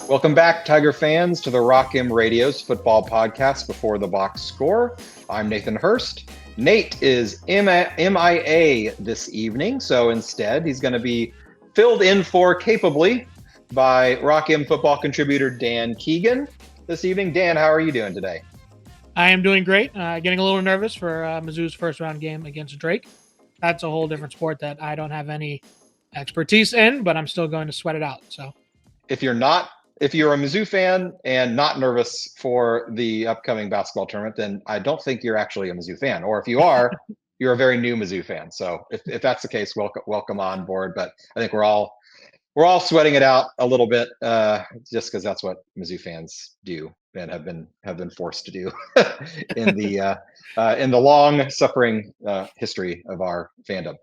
Welcome back, Tiger fans, to the Rock M Radio's football podcast Before the Box Score. I'm Nathan Hurst. Nate is MIA this evening, so instead he's going to be filled in for capably by Rock M football contributor Dan Keegan this evening. Dan, how are you doing today? I am doing great. Getting a little nervous for Mizzou's first round game against Drake. That's a whole different sport that I don't have any expertise in, but I'm still going to sweat it out. So, if you're a Mizzou fan and not nervous for the upcoming basketball tournament, then I don't think you're actually a Mizzou fan. Or if you are, you're a very new Mizzou fan. So if that's the case, welcome on board. But I think we're all sweating it out a little bit, just because that's what Mizzou fans do and have been forced to do in the long suffering history of our fandom.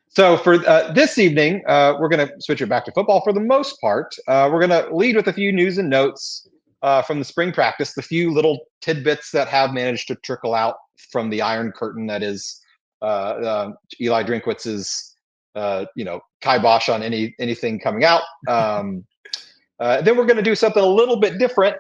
So for this evening, we're going to switch it back to football for the most part. We're going to lead with a few news and notes from the spring practice, the few little tidbits that have managed to trickle out from the Iron Curtain that is Eli Drinkwitz's, kibosh on anything coming out. Then we're going to do something a little bit different,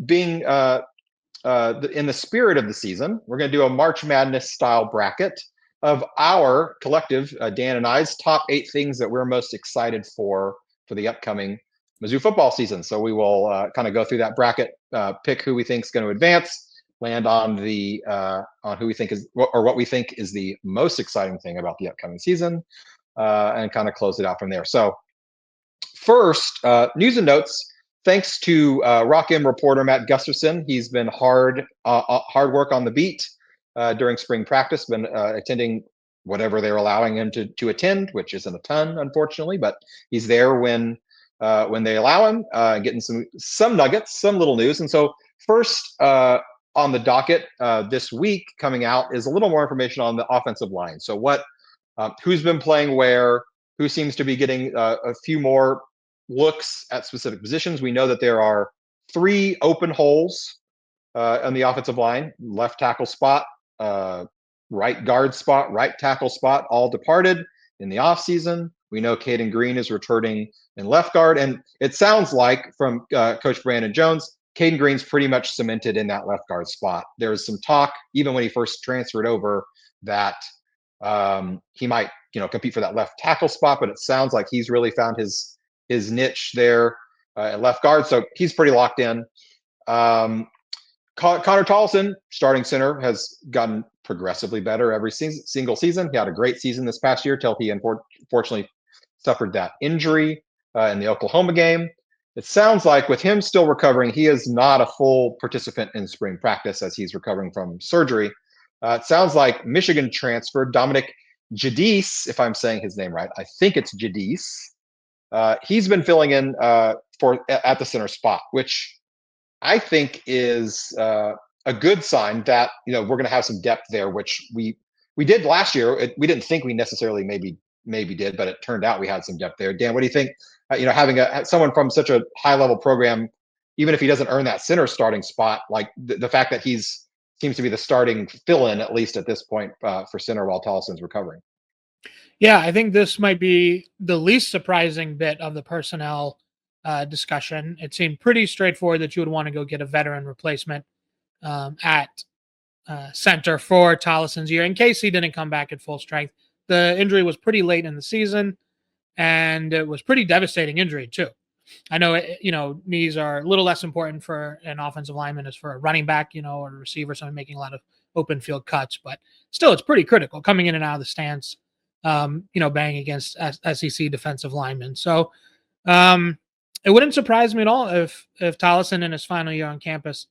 being in the spirit of the season. We're going to do a March Madness style bracket of our collective, Dan and I's top 8 things that we're most excited for the upcoming Mizzou football season. So we will kind of go through that bracket, pick who we think is going to advance, land on who we think is, or what we think is the most exciting thing about the upcoming season, and kind of close it out from there. So first, news and notes. Thanks to Rock M reporter Matt Gustafson. He's been hard work on the beat during spring practice, been attending whatever they're allowing him to attend, which isn't a ton, unfortunately, but he's there when they allow him, getting some nuggets, some little news. And so first on the docket this week coming out is a little more information on the offensive line. So who's been playing where, who seems to be getting a few more looks at specific positions. We know that there are 3 open holes on the offensive line: left tackle spot, right guard spot, right tackle spot, all departed in the offseason. We know Caden Green is returning in left guard, and it sounds like from Coach Brandon Jones, Caden Green's pretty much cemented in that left guard spot. There was some talk, even when he first transferred over, that he might, compete for that left tackle spot, but it sounds like he's really found his niche there at left guard, so he's pretty locked in. Connor Tollison, starting center, has gotten progressively better every single season. He had a great season this past year till he unfortunately suffered that injury in the Oklahoma game. It sounds like with him still recovering, he is not a full participant in spring practice as he's recovering from surgery. It sounds like Michigan transfer Dominic Jadis, if I'm saying his name right. I think it's Jadis. He's been filling in at the center spot, which I think is a good sign that we're going to have some depth there, which we did last year. We didn't think we necessarily maybe did, but it turned out we had some depth there. Dan, what do you think? Having someone from such a high level program, even if he doesn't earn that center starting spot, like the fact that seems to be the starting fill-in at least at this point for center while Tollison's recovering. Yeah, I think this might be the least surprising bit of the personnel discussion. It seemed pretty straightforward that you would want to go get a veteran replacement at center for Tollison's year in case he didn't come back at full strength. The injury was pretty late in the season, and it was pretty devastating injury too. I know, knees are a little less important for an offensive lineman as for a running back, or a receiver, someone making a lot of open field cuts, but still it's pretty critical coming in and out of the stance, banging against SEC defensive linemen. So it wouldn't surprise me at all if Tollison in his final year on campus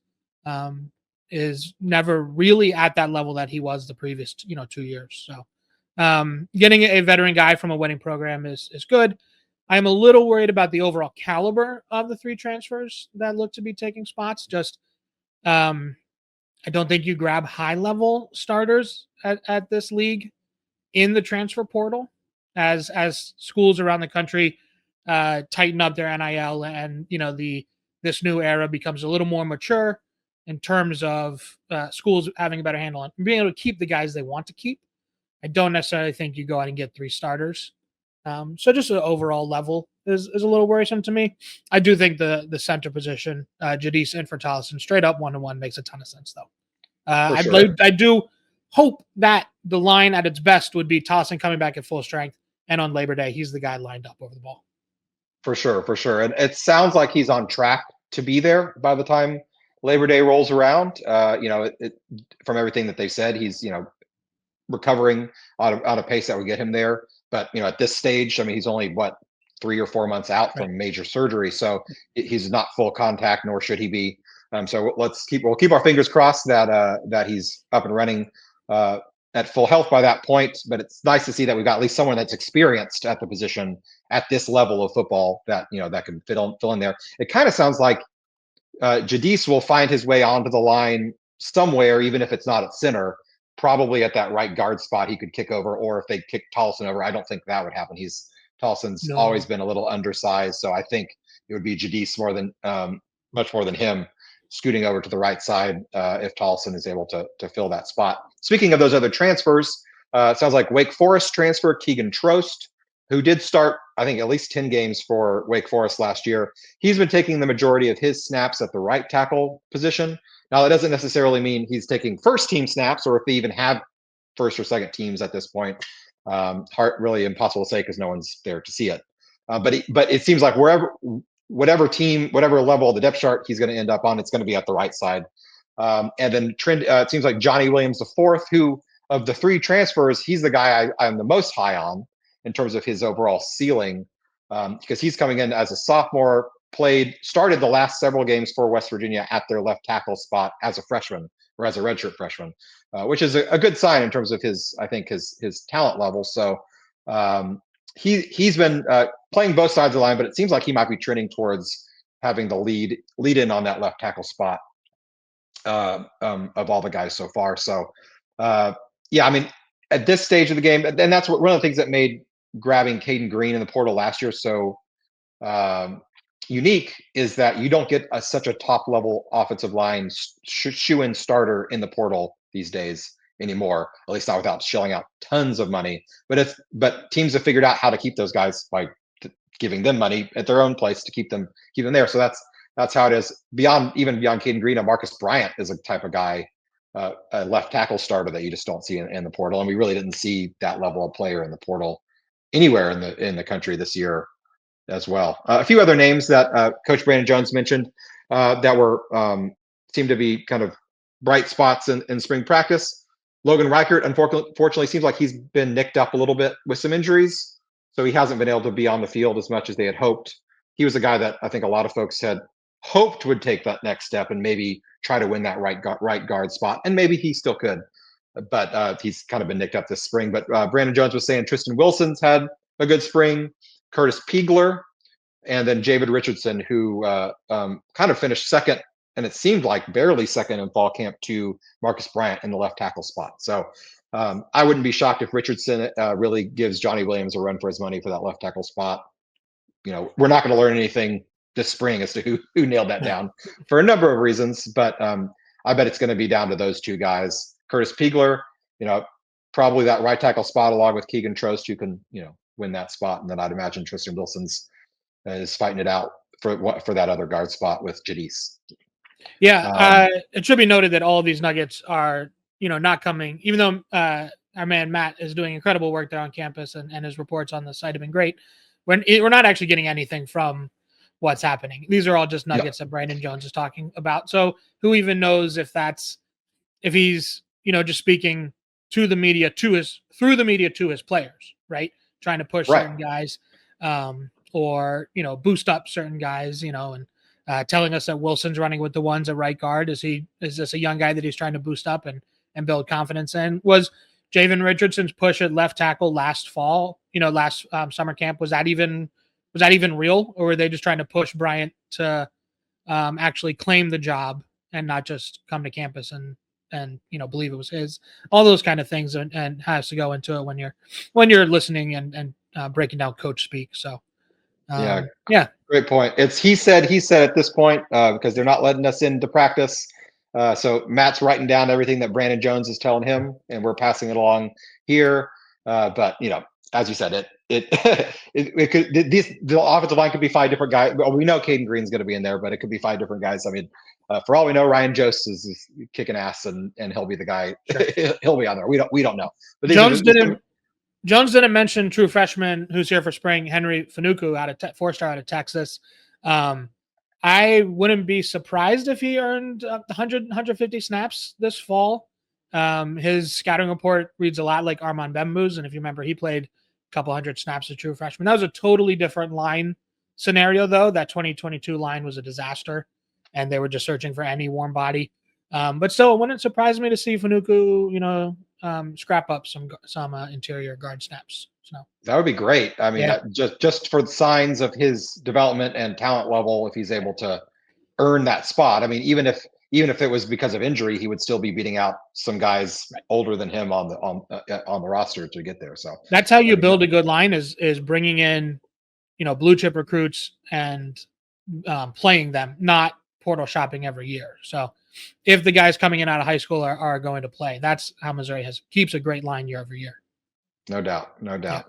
is never really at that level that he was the previous 2 years. So getting a veteran guy from a winning program is good. I'm a little worried about the overall caliber of the 3 transfers that look to be taking spots. Just I don't think you grab high-level starters at this league in the transfer portal as schools around the country tighten up their NIL and this new era becomes a little more mature in terms of schools having a better handle on being able to keep the guys they want to keep. I don't necessarily think you go out and get 3 starters So just the overall level is a little worrisome to me. I do think the center position, Jadis in for Tolleson, straight up 1-to-1 makes a ton of sense though. For sure. I do hope that the line at its best would be Tolleson coming back at full strength, and on Labor Day he's the guy lined up over the ball. For sure, for sure. And it sounds like he's on track to be there by the time Labor Day rolls around. From everything that they said, he's recovering on a pace that would get him there. But at this stage, I mean, he's only 3 or 4 months out Right. from major surgery, so he's not full contact, nor should he be. So we'll keep our fingers crossed that he's up and running at full health by that point. But it's nice to see that we've got at least someone that's experienced at the position at this level of football that that can fill in there. It kind of sounds like Jadis will find his way onto the line somewhere, even if it's not at center. Probably at that right guard spot, he could kick over, or if they kick Tolleson over, I don't think that would happen. Tolson's always No. been a little undersized, so I think it would be Jadis much more than him scooting over to the right side if Tolleson is able to fill that spot. Speaking of those other transfers, it sounds like Wake Forest transfer Keegan Trost, who did start, I think, at least 10 games for Wake Forest last year. He's been taking the majority of his snaps at the right tackle position. Now, that doesn't necessarily mean he's taking first team snaps, or if they even have first or second teams at this point. Really impossible to say because no one's there to see it. But it seems like whatever level of the depth chart he's going to end up on, it's going to be at the right side. And then it seems like Johnny Williams IV, who of the 3 transfers, he's the guy I'm the most high on in terms of his overall ceiling, because he's coming in as a sophomore, started the last several games for West Virginia at their left tackle spot as a freshman, or as a redshirt freshman, which is a good sign in terms of his talent level. So he's been playing both sides of the line, but it seems like he might be trending towards having the lead in on that left tackle spot of all the guys so far. So yeah, I mean, at this stage of the game, and that's one of the things that made grabbing Caden Green in the portal last year so unique, is that you don't get such a top level offensive line shoe-in starter in the portal these days anymore, at least not without shelling out tons of money. But teams have figured out how to keep those guys by giving them money at their own place to keep them there. So that's how it is. Beyond Caden Green, Marcus Bryant is a type of guy, a left tackle starter that you just don't see in the portal, and we really didn't see that level of player in the portal anywhere in the country this year as well. A few other names that Coach Brandon Jones mentioned that were seemed to be kind of bright spots in spring practice. Logan Reichert, unfortunately, seems like he's been nicked up a little bit with some injuries, so he hasn't been able to be on the field as much as they had hoped. He was a guy that I think a lot of folks had hoped would take that next step and maybe try to win that right guard spot, and maybe he still could. But he's kind of been nicked up this spring. But Brandon Jones was saying Tristan Wilson's had a good spring. Curtis Piegler, and then Javid Richardson, who kind of finished second, and it seemed like barely second in fall camp, to Marcus Bryant in the left tackle spot. So I wouldn't be shocked if Richardson really gives Johnny Williams a run for his money for that left tackle spot. We're not going to learn anything this spring as to who nailed that down for a number of reasons, but I bet it's going to be down to those 2 guys. Curtis Piegler, probably that right tackle spot along with Keegan Trost, who can win that spot, and then I'd imagine Tristan Wilson's is fighting it out for that other guard spot with Jadis. Yeah, it should be noted that all of these nuggets are not coming, even though our man Matt is doing incredible work there on campus, and his reports on the site have been great. We're not actually getting anything from what's happening. These are all just nuggets that Brandon Jones is talking about. So who even knows if he's just speaking to the media through the media to his players, right? Trying to push certain guys, or boost up certain guys, and telling us that Wilson's running with the ones at right guard. Is this a young guy that he's trying to boost up and build confidence in? Was Javid Richardson's push at left tackle last fall, last summer camp, was that even real, or were they just trying to push Bryant to actually claim the job and not just come to campus and believe it was his? All those kind of things and has to go into it when you're listening and breaking down coach speak. So yeah, great point. It's he said at this point, because they're not letting us into practice. So Matt's writing down everything that Brandon Jones is telling him, and we're passing it along here. But as you said, it could the offensive line could be 5 different guys. Well, we know Caden Green's going to be in there, but it could be 5 different guys. I mean, for all we know, Ryan Jost is kicking ass, and he'll be the guy. Sure. He'll be on there. We don't know. But Jones didn't mention true freshman who's here for spring, Henry Fanuku, out of 4-star out of Texas. I wouldn't be surprised if he earned 150 snaps this fall. His scouting report reads a lot like Armand Bembou's, and if you remember, he played a couple hundred snaps as true freshman. That was a totally different line scenario, though. That 2022 line was a disaster, and they were just searching for any warm body. But still, it wouldn't surprise me to see Fanuku, scrap up some interior guard snaps. So that would be great. I mean, just for the signs of his development and talent level, if he's able to earn that spot. I mean, even if it was because of injury, he would still be beating out some guys older than him on the roster to get there. So that's how you build a good line is bringing in, blue chip recruits and playing them, not portal shopping every year. So if the guys coming in out of high school are going to play, that's how Missouri keeps a great line year over year. No doubt. Yeah.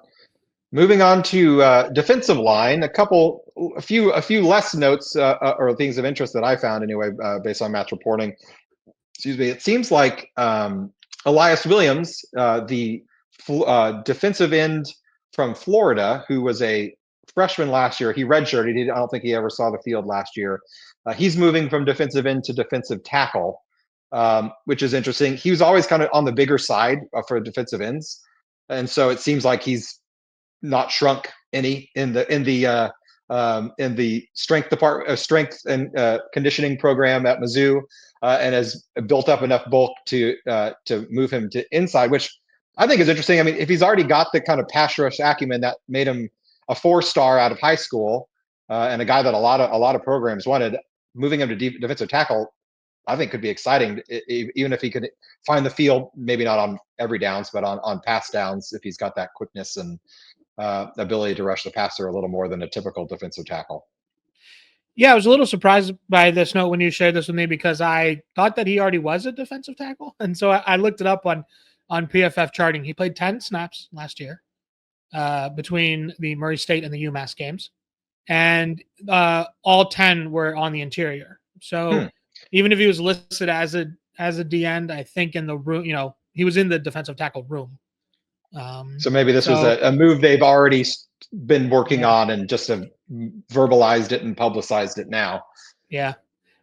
Moving on to defensive line, a few less notes or things of interest that I found anyway, based on Matt's reporting. Excuse me. It seems like Elias Williams, the defensive end from Florida, who was a freshman last year, he redshirted. I don't think he ever saw the field last year. He's moving from defensive end to defensive tackle, which is interesting. He was always kind of on the bigger side for defensive ends, and so it seems like he's not shrunk any in the strength and conditioning program at Mizzou, and has built up enough bulk to move him to inside, which I think is interesting. I mean, if he's already got the kind of pass rush acumen that made him a 4-star out of high school, and a guy that a lot of programs wanted, moving him to defensive tackle, I think could be exciting, even if he could find the field, maybe not on every downs, but on pass downs, if he's got that quickness and ability to rush the passer a little more than a typical defensive tackle. Yeah, I was a little surprised by this note when you shared this with me, because I thought that he already was a defensive tackle. And so I looked it up on PFF charting. He played 10 snaps last year between the Murray State and the UMass games. And all 10 were on the interior. So even if he was listed as a D end, I think in the room, he was in the defensive tackle room. So maybe this was a move they've already been working on and just have verbalized it and publicized it now. Yeah.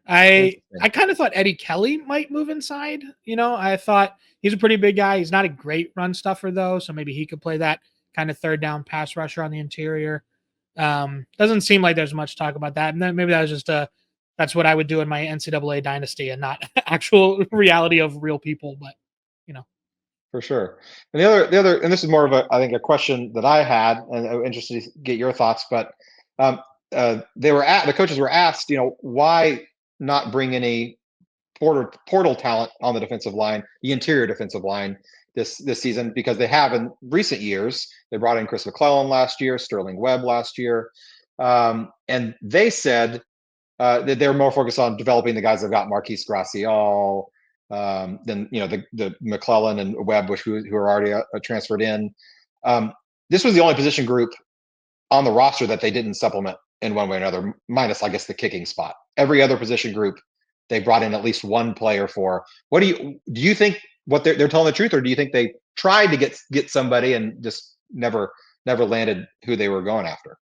I kind of thought Eddie Kelly might move inside. I thought he's a pretty big guy. He's not a great run stuffer, though, so maybe he could play that kind of third down pass rusher on the interior. Doesn't seem like there's much talk about that. And then maybe that was just that's what I would do in my NCAA dynasty and not actual reality of real people. But, For sure. And the other, and this is more of a question that I had, and I'm interested to get your thoughts, but the coaches were asked, why not bring any portal talent on the defensive line, the interior defensive line this season, because they have in recent years. They brought in Chris McClellan last year, Sterling Webb last year, and they said that they're more focused on developing the guys that got Marquise Gracial, than the McClellan and Webb, who are already transferred in. This was the only position group on the roster that they didn't supplement in one way or another, minus, I guess, the kicking spot. Every other position group they brought in at least one player for. What do you think? What they're telling the truth, or do you think they tried to get somebody and just never landed who they were going after?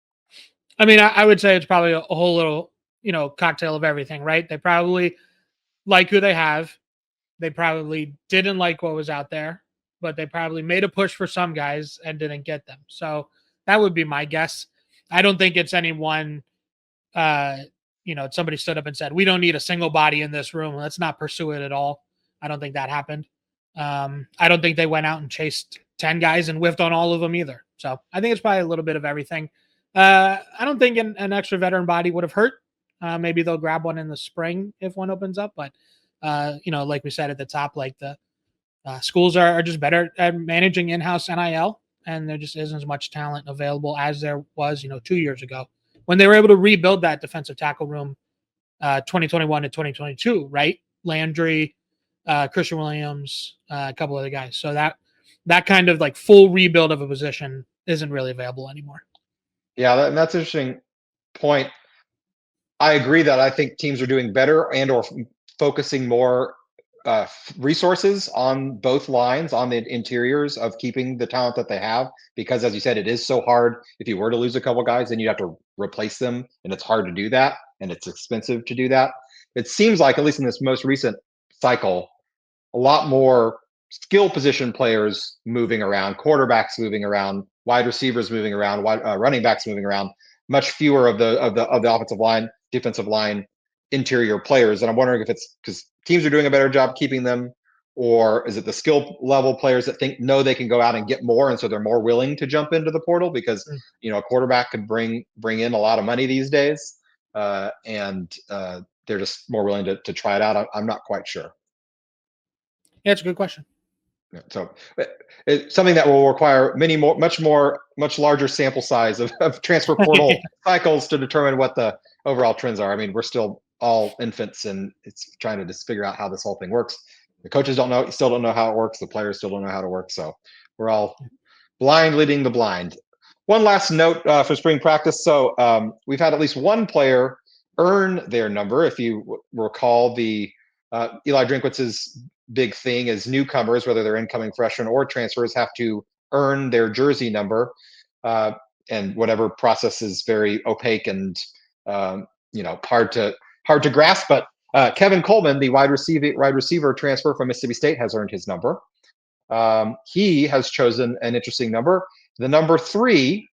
I mean, I would say it's probably a whole little cocktail of everything, right? They probably like who they have. They probably didn't like what was out there, but they probably made a push for some guys and didn't get them. So that would be my guess. I don't think it's anyone, somebody stood up and said, we don't need a single body in this room. Let's not pursue it at all. I don't think that happened. I don't think they went out and chased 10 guys and whiffed on all of them either. So I think it's probably a little bit of everything. I don't think an extra veteran body would have hurt. Maybe they'll grab one in the spring if one opens up, but like we said at the top, like the schools are just better at managing in-house NIL, and there just isn't as much talent available as there was, 2 years ago when they were able to rebuild that defensive tackle room, 2021 to 2022, right? Landry, Christian Williams, a couple other guys. So that kind of like full rebuild of a position isn't really available anymore. Yeah, that's an interesting point. I agree that I think teams are doing better and or focusing more resources on both lines, on the interiors of keeping the talent that they have. Because as you said, it is so hard. If you were to lose a couple guys, then you have to replace them, and it's hard to do that, and it's expensive to do that. It seems like, at least in this most recent cycle, a lot more skill position players moving around, quarterbacks moving around, wide receivers moving around, running backs moving around. Much fewer of the offensive line, defensive line, interior players. And I'm wondering if it's because teams are doing a better job keeping them, or is it the skill level players that know they can go out and get more, and so they're more willing to jump into the portal because a quarterback could bring in a lot of money these days, and they're just more willing to try it out. I'm not quite sure. Yeah, it's a good question. So it's something that will require much larger sample size of transfer portal cycles to determine what the overall trends are. I mean, we're still all infants, and it's trying to just figure out how this whole thing works. The coaches still don't know how it works. The players still don't know how to work. So we're all blind leading the blind. One last note for spring practice. So we've had at least one player earn their number. If you recall, the Eli Drinkwitz's big thing is newcomers, whether they're incoming freshmen or transfers, have to earn their jersey number, and whatever process is very opaque and hard to grasp. But Kevin Coleman, the wide receiver transfer from Mississippi State, has earned his number. He has chosen an interesting number, the number 3,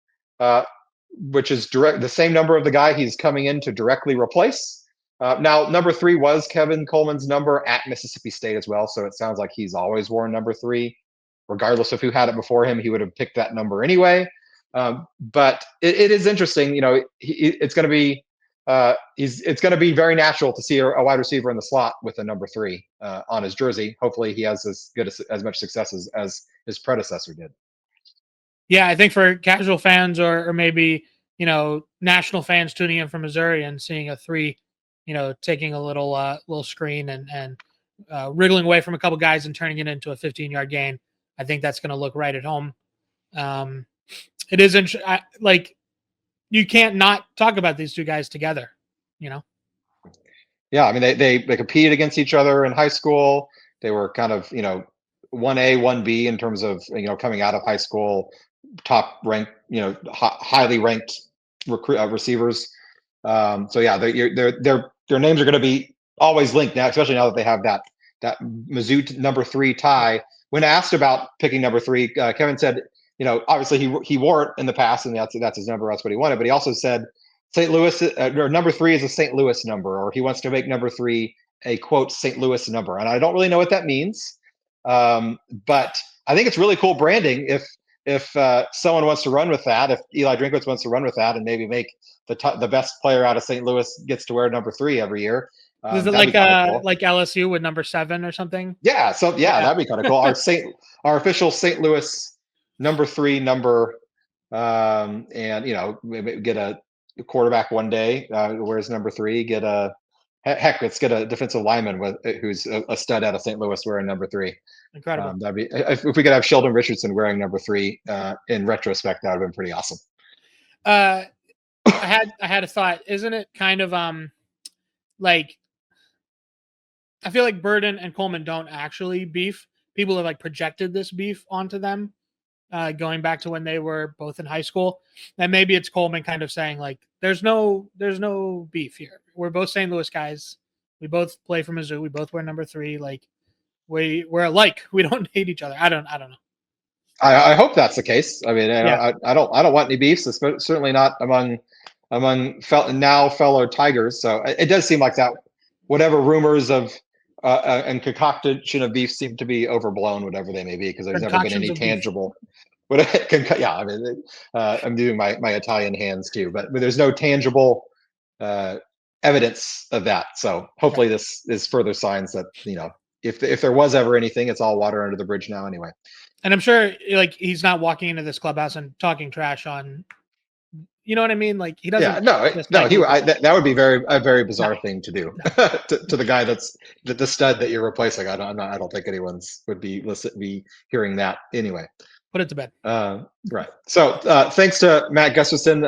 which is the same number of the guy he's coming in to directly replace. Now, number 3 was Kevin Coleman's number at Mississippi State as well, so it sounds like he's always worn number 3. Regardless of who had it before him, he would have picked that number anyway. But it is interesting. It's going to be it's going to be very natural to see a wide receiver in the slot with a number 3 on his jersey. Hopefully, he has as much success as his predecessor did. Yeah, I think for casual fans or maybe national fans tuning in from Missouri and seeing a 3. Taking a little screen and wriggling away from a couple guys and turning it into a 15-yard gain. I think that's going to look right at home. It is like you can't not talk about these two guys together. Yeah, I mean they competed against each other in high school. They were kind of 1A, 1B in terms of coming out of high school, top ranked, highly ranked receivers. So yeah, their names are going to be always linked now, especially now that they have that Mizzou number 3 tie. When asked about picking number 3, Kevin said, obviously he wore it in the past, and that's his number. That's what he wanted. But he also said St. Louis or number 3 is a St. Louis number, or he wants to make number 3 a quote St. Louis number. And I don't really know what that means, but I think it's really cool branding if someone wants to run with that, if Eli Drinkwitz wants to run with that and maybe make the best player out of St. Louis gets to wear number 3 every year. Is it like cool. Like LSU with number 7 or something? Yeah. So yeah. That'd be kind of cool. Our official St. Louis number 3 number, and maybe get a quarterback one day wears number 3. Let's get a defensive lineman who's a stud out of St. Louis wearing number 3. Incredible. That'd be if we could have Sheldon Richardson wearing number 3. In retrospect, that would have been pretty awesome. I had a thought. Isn't it kind of like I feel like Burden and Coleman don't actually beef. People have projected this beef onto them, going back to when they were both in high school. And maybe it's Coleman kind of saying there's no beef here. We're both St. Louis guys. We both play for Mizzou. We both wear number 3. We're alike. We don't hate each other. I don't know. I hope that's the case. I mean, I don't want any beefs, certainly not among fellow Tigers. So it does seem like that. Whatever rumors of and concoction of beef seem to be overblown, whatever they may be, because there's never been any tangible. I mean, I'm doing my Italian hands too, but there's no tangible evidence of that. So hopefully this is further signs that if there was ever anything, it's all water under the bridge now anyway. And I'm sure he's not walking into this clubhouse and talking trash on You know what I mean? Like he doesn't. Yeah, that would be a very bizarre thing to do to the guy that's the stud that you're replacing. I don't think anyone's would be hearing that anyway. Put it to bed. Right. So thanks to Matt Gustafson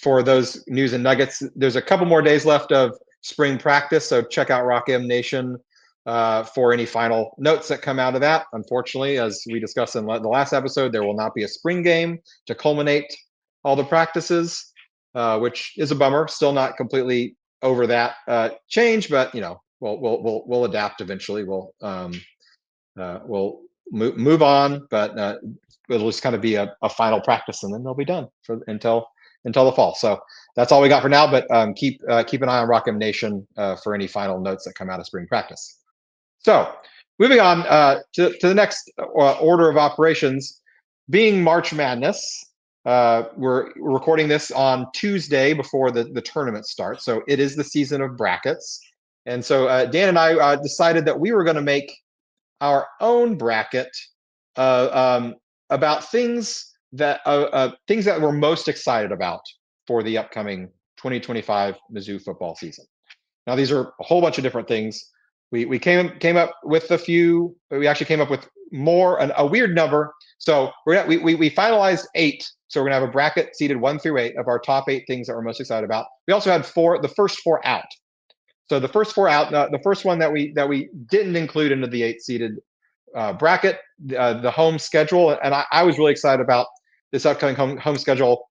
for those news and nuggets. There's a couple more days left of spring practice, so check out Rock M Nation for any final notes that come out of that. Unfortunately, as we discussed in the last episode, there will not be a spring game to culminate all the practices, which is a bummer. Still not completely over that change, but we'll adapt eventually. We'll move on, but it'll just kind of be a final practice, and then they'll be done until the fall. So that's all we got for now. But keep an eye on Rock M Nation for any final notes that come out of spring practice. So moving on to the next order of operations, being March Madness. We're recording this on Tuesday before the tournament starts. So it is the season of brackets. And so Dan and I decided that we were going to make our own bracket about things that we're most excited about for the upcoming 2025 Mizzou football season. Now, these are a whole bunch of different things. We came up with a few. We actually came up with more, a weird number. So we finalized 8. So we're gonna have a bracket seeded 1 through 8 of our top 8 things that we're most excited about. We also had the first 4 out. So the first 4 out, the first one that we didn't include into the 8 seeded bracket, the home schedule, and I was really excited about this upcoming home schedule.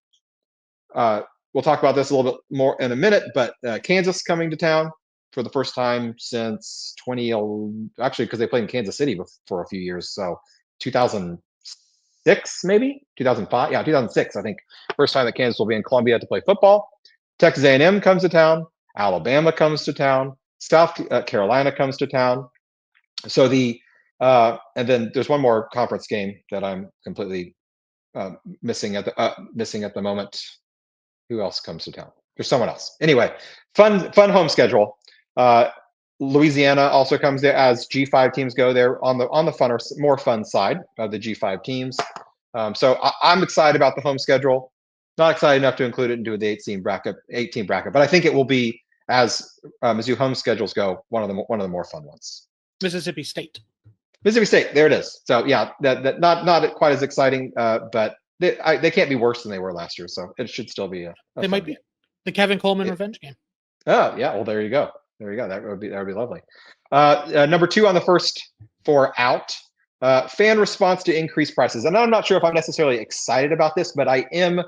We'll talk about this a little bit more in a minute, but Kansas coming to town for the first time since actually, because they played in Kansas City for a few years, so 2006 maybe 2005, 2006 I think, first time that Kansas will be in Columbia to play football. Texas A&M comes to town, Alabama comes to town, South Carolina comes to town. So and then there's one more conference game that I'm completely missing at the moment. Who else comes to town? There's someone else. Anyway, fun home schedule. Louisiana also comes there as G5 teams go there on the funner, more fun side of the G5 teams. So I'm excited about the home schedule. Not excited enough to include it into the 8-team bracket, but I think it will be, as Mizzou home schedules go, one of the more fun ones. Mississippi State, there it is. So yeah, that not quite as exciting, but they can't be worse than they were last year. So it should still be they might be the Kevin Coleman revenge game. Oh yeah, well there you go. That would be lovely. Number 2 on the first 4 out, fan response to increased prices. And I'm not sure if I'm necessarily excited about this, but I am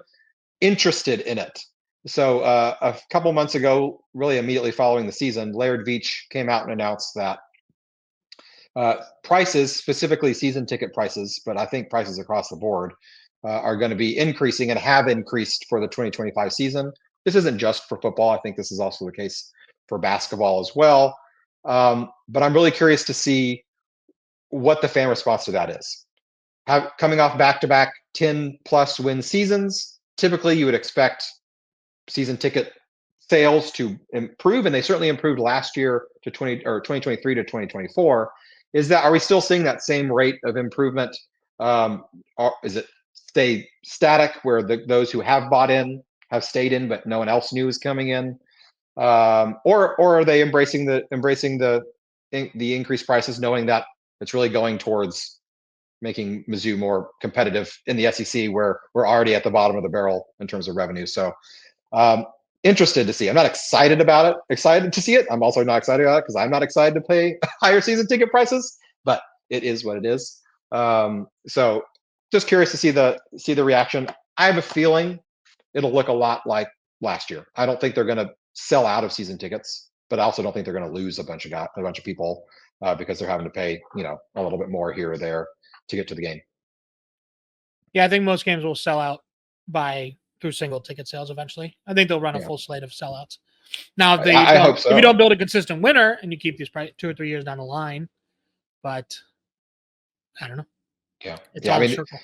interested in it. So a couple months ago, really immediately following the season, Laird Veach came out and announced that prices, specifically season ticket prices, but I think prices across the board, are going to be increasing and have increased for the 2025 season. This isn't just for football. I think this is also the case for basketball as well. But I'm really curious to see what the fan response to that is. Coming off back-to-back 10-plus win seasons, typically you would expect season ticket sales to improve, and they certainly improved last year to 2023 to 2024. Are we still seeing that same rate of improvement? Is it stay static, where those who have bought in have stayed in, but no one else knew was coming in? Or are they embracing the increased prices, knowing that it's really going towards making Mizzou more competitive in the SEC, where we're already at the bottom of the barrel in terms of revenue? So interested to see. I'm not excited about it. Excited to see it. I'm also not excited about it because I'm not excited to pay higher season ticket prices, but it is what it is. So just curious to see the reaction. I have a feeling it'll look a lot like last year. I don't think they're going to sell out of season tickets, but I also don't think they're going to lose a bunch of people because they're having to pay a little bit more here or there to get to the game. Yeah, I think most games will sell out through single ticket sales eventually. I think they'll run a full slate of sellouts. Now, I hope so. If you don't build a consistent winner and you keep these 2 or 3 years down the line, but I don't know. Yeah, it's all circle.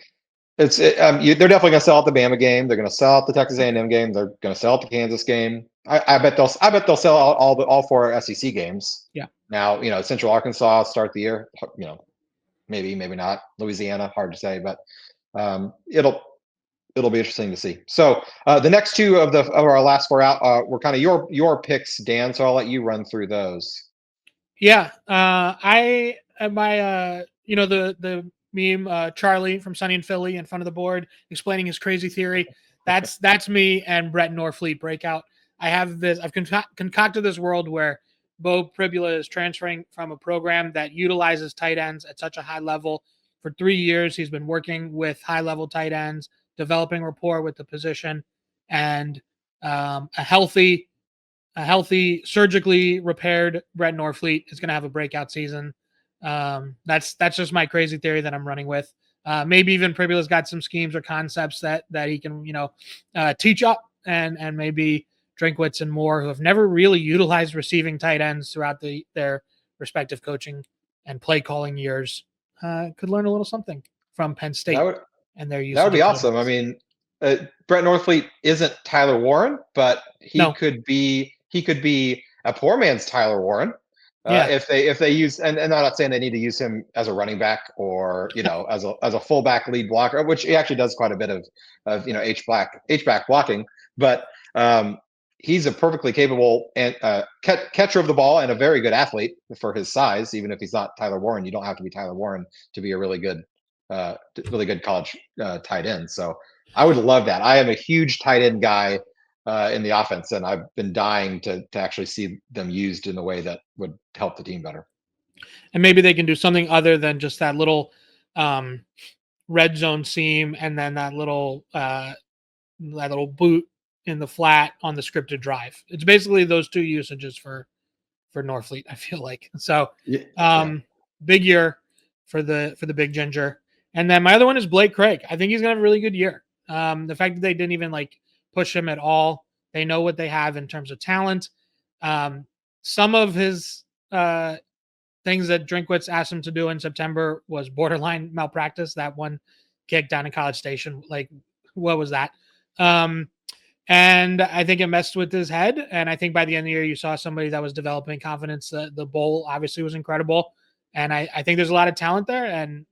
They're definitely going to sell out the Bama game. They're going to sell out the Texas A&M game. They're going to sell out the Kansas game. I bet they'll sell out all 4 SEC games. Yeah. Now, Central Arkansas start the year. Maybe not. Louisiana, hard to say, but it'll be interesting to see. So the next two of our last four out were kind of your picks, Dan. So I'll let you run through those. Yeah, I my the meme Charlie from Sunny in Philly in front of the board explaining his crazy theory. That's me and Brett Norfleet breakout. I have this. I've concocted this world where Bo Pribula is transferring from a program that utilizes tight ends at such a high level. For 3 years, he's been working with high level tight ends, developing rapport with the position, and a healthy, surgically repaired Brett Norfleet is going to have a breakout season. That's just my crazy theory that I'm running with. Maybe even Pribula's got some schemes or concepts that he can teach up, and maybe Drinkwitz and Moore, who have never really utilized receiving tight ends throughout their respective coaching and play calling years, could learn a little something from Penn That State would and their that would usage be of tight awesome. I ends. mean, Brett Northfleet isn't Tyler Warren, but No, he could be a poor man's Tyler Warren. yeah, If they use, and I'm not saying they need to use him as a running back or as a fullback lead blocker, which he actually does quite a bit of H back blocking, but he's a perfectly capable and catcher of the ball and a very good athlete for his size. Even if he's not Tyler Warren, you don't have to be Tyler Warren to be a really good college tight end. So I would love that. I am a huge tight end guy in the offense, and I've been dying to actually see them used in a way that would help the team better. and maybe they can do something other than just that little um, red zone seam and then that little boot in the flat on the scripted drive. It's basically those two usages for Norfleet, I feel like. So Yeah, yeah. big year for the big ginger. And then my other one is Blake Craig. I think he's gonna have a really good year. The fact that they didn't even like push him at all, they know what they have in terms of talent. Some of his things that Drinkwitz asked him to do in September was borderline malpractice. That one kick down in College Station, like what was that? Um, and I think it messed with his head. And I think by the end of the year, you saw somebody that was developing confidence. The bowl obviously was incredible, and I think there's a lot of talent there. And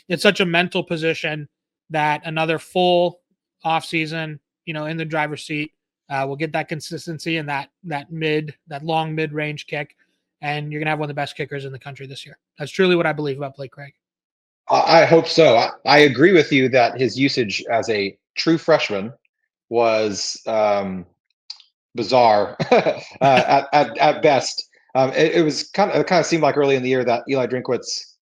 it's such a mental position that another full off season, in the driver's seat, will get that consistency and that long mid range kick, and you're gonna have one of the best kickers in the country this year. That's truly what I believe about Blake Craig. I hope so. I agree with you that his usage as a true freshman was bizarre at best. It was it kind of seemed like early in the year that Eli Drinkwitz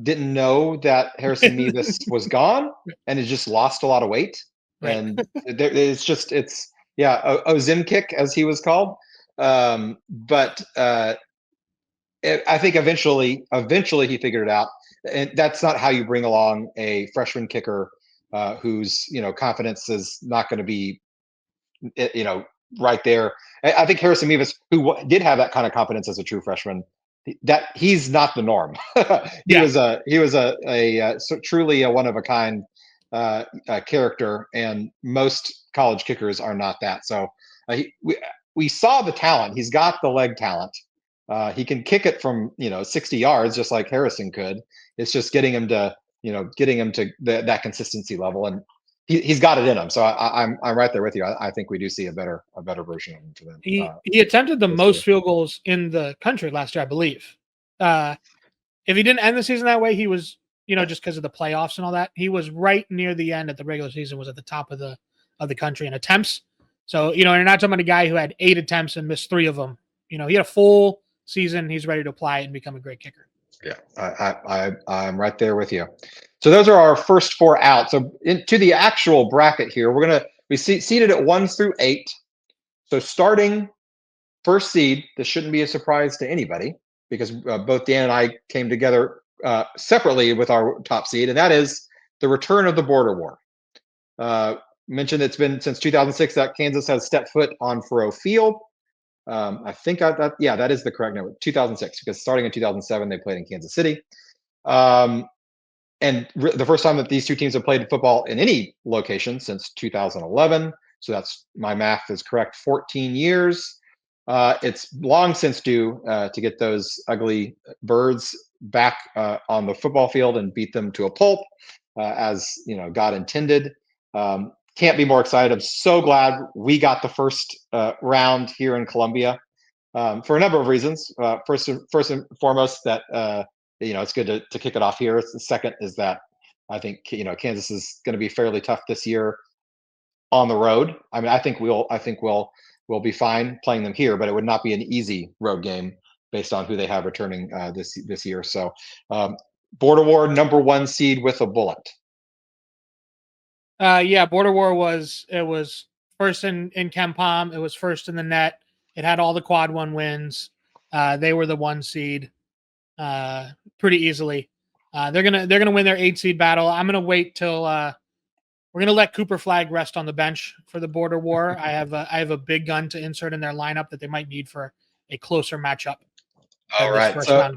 didn't know that Harrison Mevis was gone and had just lost a lot of weight. Right. And it's Ozim kick as he was called. But I think eventually he figured it out. And that's not how you bring along a freshman kicker whose confidence is not going to be right there. I think Harrison Mevis, who did have that kind of confidence as a true freshman, that he's not the norm. he Yeah. was so truly a one of a kind character, and most college kickers are not that. So we saw the talent. He's got the leg talent. He can kick it from 60 yards just like Harrison could. It's just getting him to that consistency level, and he's got it in him. So I'm right there with you. I think we do see a better version of him for them. He attempted the This year. most field goals in the country last year, I believe. If he didn't end the season that way, he was, just because of the playoffs and all that, he was right near the end at the regular season, was at the top of the country in attempts. So, you're not talking about a guy who had 8 attempts and missed 3 of them. He had a full season. He's ready to apply it and become a great kicker. Yeah, I'm right there with you. So those are our first 4 out. So into the actual bracket here, we're gonna be seated at 1 through 8. So starting first seed, this shouldn't be a surprise to anybody because both Dan and I came together separately with our top seed, and that is the return of the border war. Mentioned it's been since 2006 that Kansas has stepped foot on Faroe Field. I think that is the correct number, 2006, because starting in 2007 they played in Kansas City. And the first time that these two teams have played football in any location since 2011. So that's, my math is correct, 14 years. It's long since due to get those ugly birds back on the football field and beat them to a pulp. as God intended. Can't be more excited. I'm so glad we got the first round here in Columbia for a number of reasons. First and foremost, that it's good to kick it off here. The second is that I think Kansas is going to be fairly tough this year on the road. I mean, I think we'll be fine playing them here, but it would not be an easy road game based on who they have returning this year. So, Border War #1 seed with a bullet. Yeah, Border War was first in KenPom. It was first in the net. It had all the quad 1 wins. They were the 1 seed pretty easily. They're gonna win their 8 seed battle. I'm gonna wait till we're gonna let Cooper Flag rest on the bench for the Border War. I have a big gun to insert in their lineup that they might need for a closer matchup. All right. So,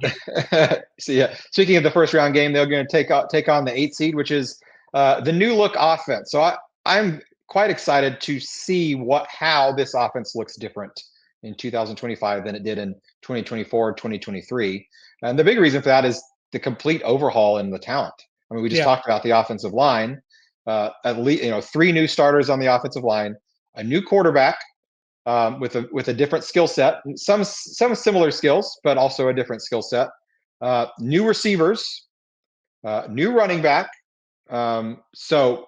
so yeah. Speaking of the first round game, they're going to take on the 8 seed, which is the new look offense. So I'm quite excited to see how this offense looks different in 2025 than it did in 2024, 2023. And the big reason for that is the complete overhaul in the talent. I mean, we just talked about the offensive line. At least 3 new starters on the offensive line, a new quarterback with a different skill set, some similar skills, but also a different skill set. New receivers, new running back. So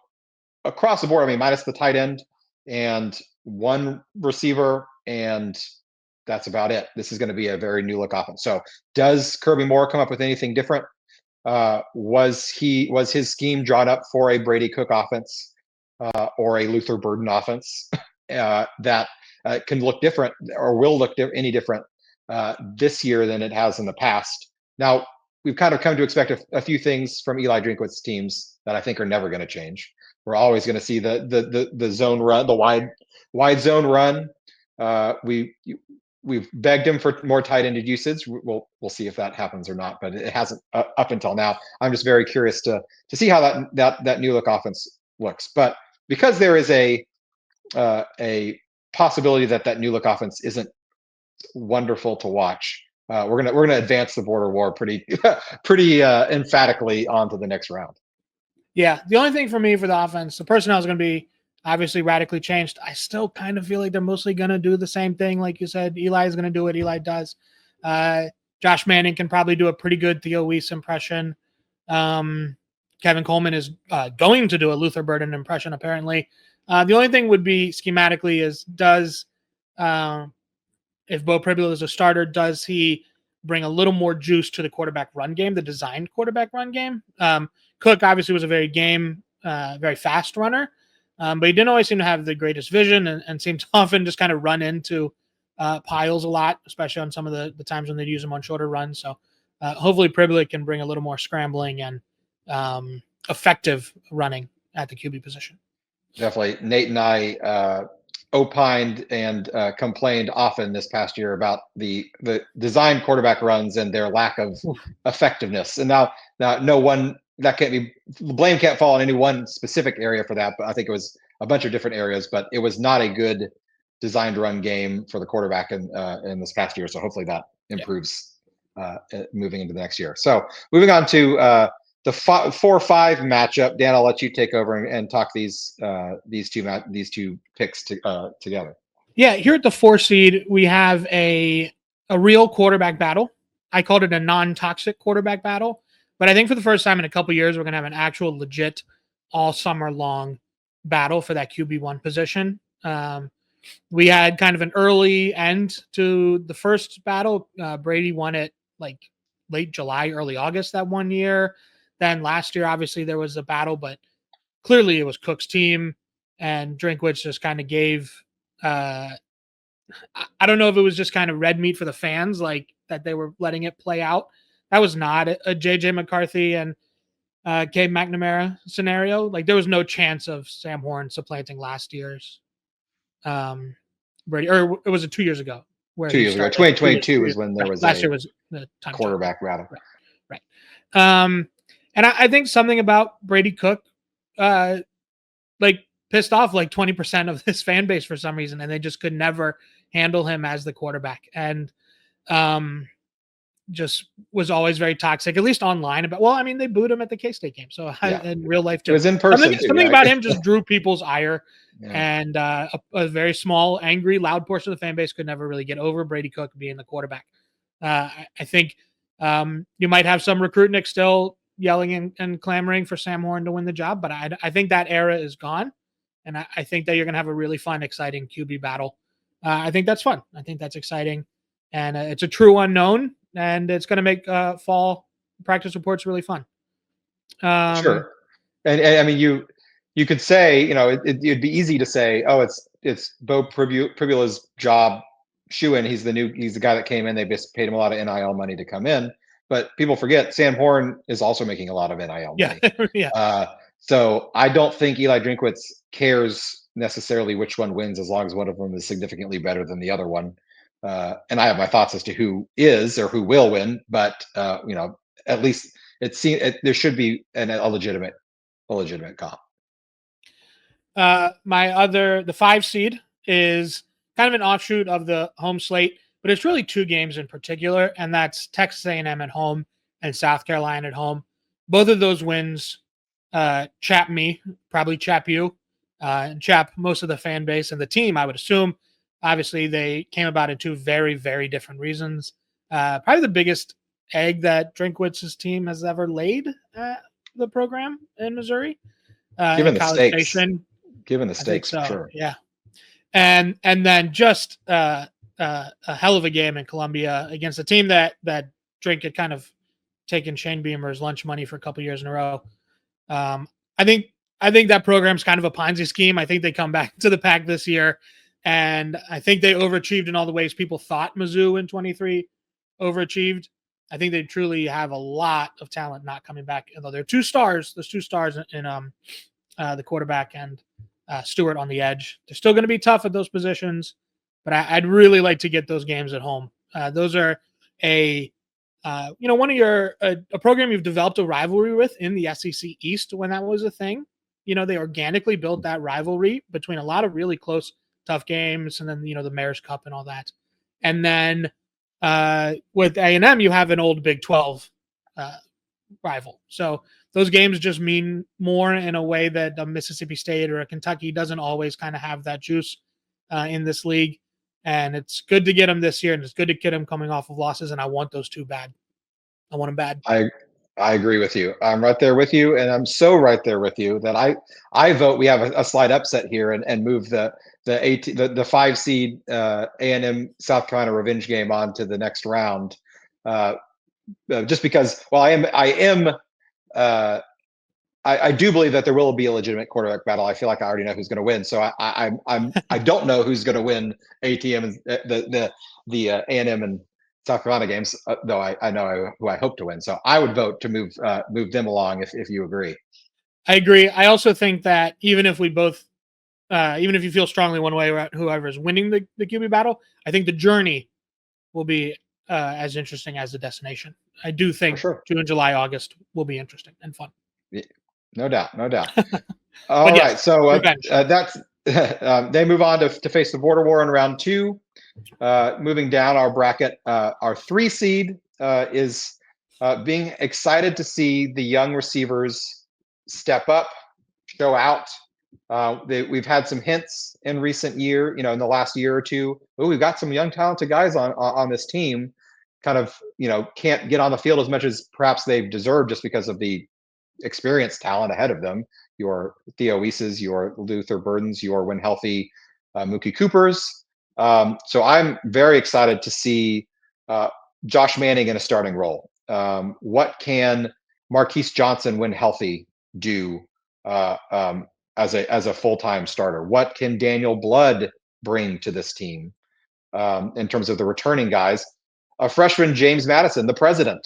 across the board, I mean, minus the tight end and 1 receiver, and that's about it. This is going to be a very new look offense. So does Kirby Moore come up with anything different? Was his scheme drawn up for a Brady Cook offense or a Luther Burden offense that can look different or will look any different this year than it has in the past? Now, we've kind of come to expect a few things from Eli Drinkwitz's teams that I think are never going to change. We're always going to see the zone run, the wide zone run. We've begged him for more tight ended usage. We'll see if that happens or not, but it hasn't up until now. I'm just very curious to see how that new look offense looks. But because there is a possibility that new look offense isn't wonderful to watch, we're gonna advance the Border War pretty emphatically onto the next round. Yeah, the only thing for me for the offense, the personnel is going to be obviously radically changed. I still kind of feel like they're mostly going to do the same thing. Like you said, Eli is going to do what Eli does. Josh Manning can probably do a pretty good Theo Weiss impression. Kevin Coleman is going to do a Luther Burden impression, apparently. The only thing would be schematically is if Beau Pribula is a starter, does he bring a little more juice to the quarterback run game, the designed quarterback run game? Cook obviously was a very fast runner, but he didn't always seem to have the greatest vision and seemed to often just kind of run into piles a lot, especially on some of the times when they'd use him on shorter runs. So hopefully Pribula can bring a little more scrambling and effective running at the QB position. Definitely. Nate and I opined and complained often this past year about the designed quarterback runs and their lack of effectiveness. And now no one, that can't be, blame can't fall on any one specific area for that, but I think it was a bunch of different areas, but it was not a good designed run game for the quarterback in this past year. So hopefully that improves moving into the next year. So moving on to the 4-5 matchup. Dan, I'll let you take over and talk these two picks together. Yeah, here at the 4 seed, we have a real quarterback battle. I called it a non-toxic quarterback battle. But I think for the first time in a couple years, we're going to have an actual legit all summer long battle for that QB1 position. We had kind of an early end to the first battle. Brady won it like late July, early August that one year. Then last year, obviously, there was a battle, but clearly it was Cook's team. And Drinkwitz just kind of gave I don't know if it was just kind of red meat for the fans, like that they were letting it play out. That was not a JJ McCarthy and Gabe McNamara scenario. Like there was no chance of Sam Horn supplanting last year's Brady, or it was 2 years ago. 2 years ago, 2022 was when there was last year was the time quarterback battle. Right. And I think something about Brady Cook, like pissed off like 20% of this fan base for some reason, and they just could never handle him as the quarterback. And just was always very toxic, at least online. About well, I mean, they booed him at the K-State game, so Yeah, in real life it too. was in Something person too. something Yeah, about him just drew people's ire, yeah, and a very small, angry, loud portion of the fan base could never really get over Brady Cook being the quarterback. I think you might have some recruitniks still yelling and clamoring for Sam Horn to win the job, but I think that era is gone, and I think that you're going to have a really fun, exciting QB battle. I think that's fun. I think that's exciting, and it's a true unknown, and it's going to make fall practice reports really fun. Um, sure. And I mean, you could say, it'd be easy to say, oh, it's Pribula's job. Shoe in. He's the guy that came in. They just paid him a lot of NIL money to come in. But people forget Sam Horn is also making a lot of NIL yeah, money. yeah. So I don't think Eli Drinkwitz cares necessarily which one wins as long as one of them is significantly better than the other one. And I have my thoughts as to who is or who will win, but at least there should be a legitimate comp. The 5 seed is kind of an offshoot of the home slate, but it's really 2 games in particular, and that's Texas A&M at home and South Carolina at home. Both of those wins chap me, probably chap you, and chap most of the fan base and the team, I would assume. Obviously, they came about in 2 very, very different reasons. Probably the biggest egg that Drinkwitz's team has ever laid at the program in Missouri, in Given the College stakes, Station. given the I think stakes for so. sure. Yeah, and then just a hell of a game in Columbia against a team that Drink had kind of taken Shane Beamer's lunch money for a couple years in a row. Um, I think that program's kind of a Ponzi scheme. I think they come back to the pack this year, and I think they overachieved in all the ways people thought Mizzou in 23 overachieved. I think they truly have a lot of talent not coming back. Although there are 2 stars, there's 2 stars in the quarterback and Stewart on the edge. They're still going to be tough at those positions, but I'd really like to get those games at home. Those are one of your a program you've developed a rivalry with in the SEC East when that was a thing. They organically built that rivalry between a lot of really close, tough games, and then the Mayor's Cup and all that. And then with A&M, you have an old Big 12 rival. So those games just mean more in a way that a Mississippi State or a Kentucky doesn't always kind of have that juice in this league. And it's good to get them this year, and it's good to get them coming off of losses. And I want those 2 bad. I want them bad. I agree with you. I'm right there with you, and I'm so right there with you that I vote we have a slight upset here and move the 5 seed A&M South Carolina revenge game on to the next round. Just because, well, I do believe that there will be a legitimate quarterback battle. I feel like I already know who's going to win, so I don't know who's going to win ATM and the A&M and South Carolina games, though I know who I hope to win. So I would vote to move them along if you agree. I agree. I also think that even if you feel strongly one way about whoever is winning the QB battle, I think the journey will be as interesting as the destination. I do For think sure. June, July, August will be interesting and fun. Yeah, no doubt, no doubt. All But yes, right, so revenge. that's they move on to face the border war in round 2. Moving down our bracket, our 3 seed is being excited to see the young receivers step up, show out. We've had some hints in recent year, in the last year or two. Oh, we've got some young, talented guys on this team. Kind of, can't get on the field as much as perhaps they've deserved just because of the experienced talent ahead of them. Your Theo Weises, your Luther Burdens, your when healthy Mookie Coopers. So I'm very excited to see Josh Manning in a starting role. What can Marquise Johnson, when healthy, do as a full time starter? What can Daniel Blood bring to this team in terms of the returning guys? A freshman James Madison, the president,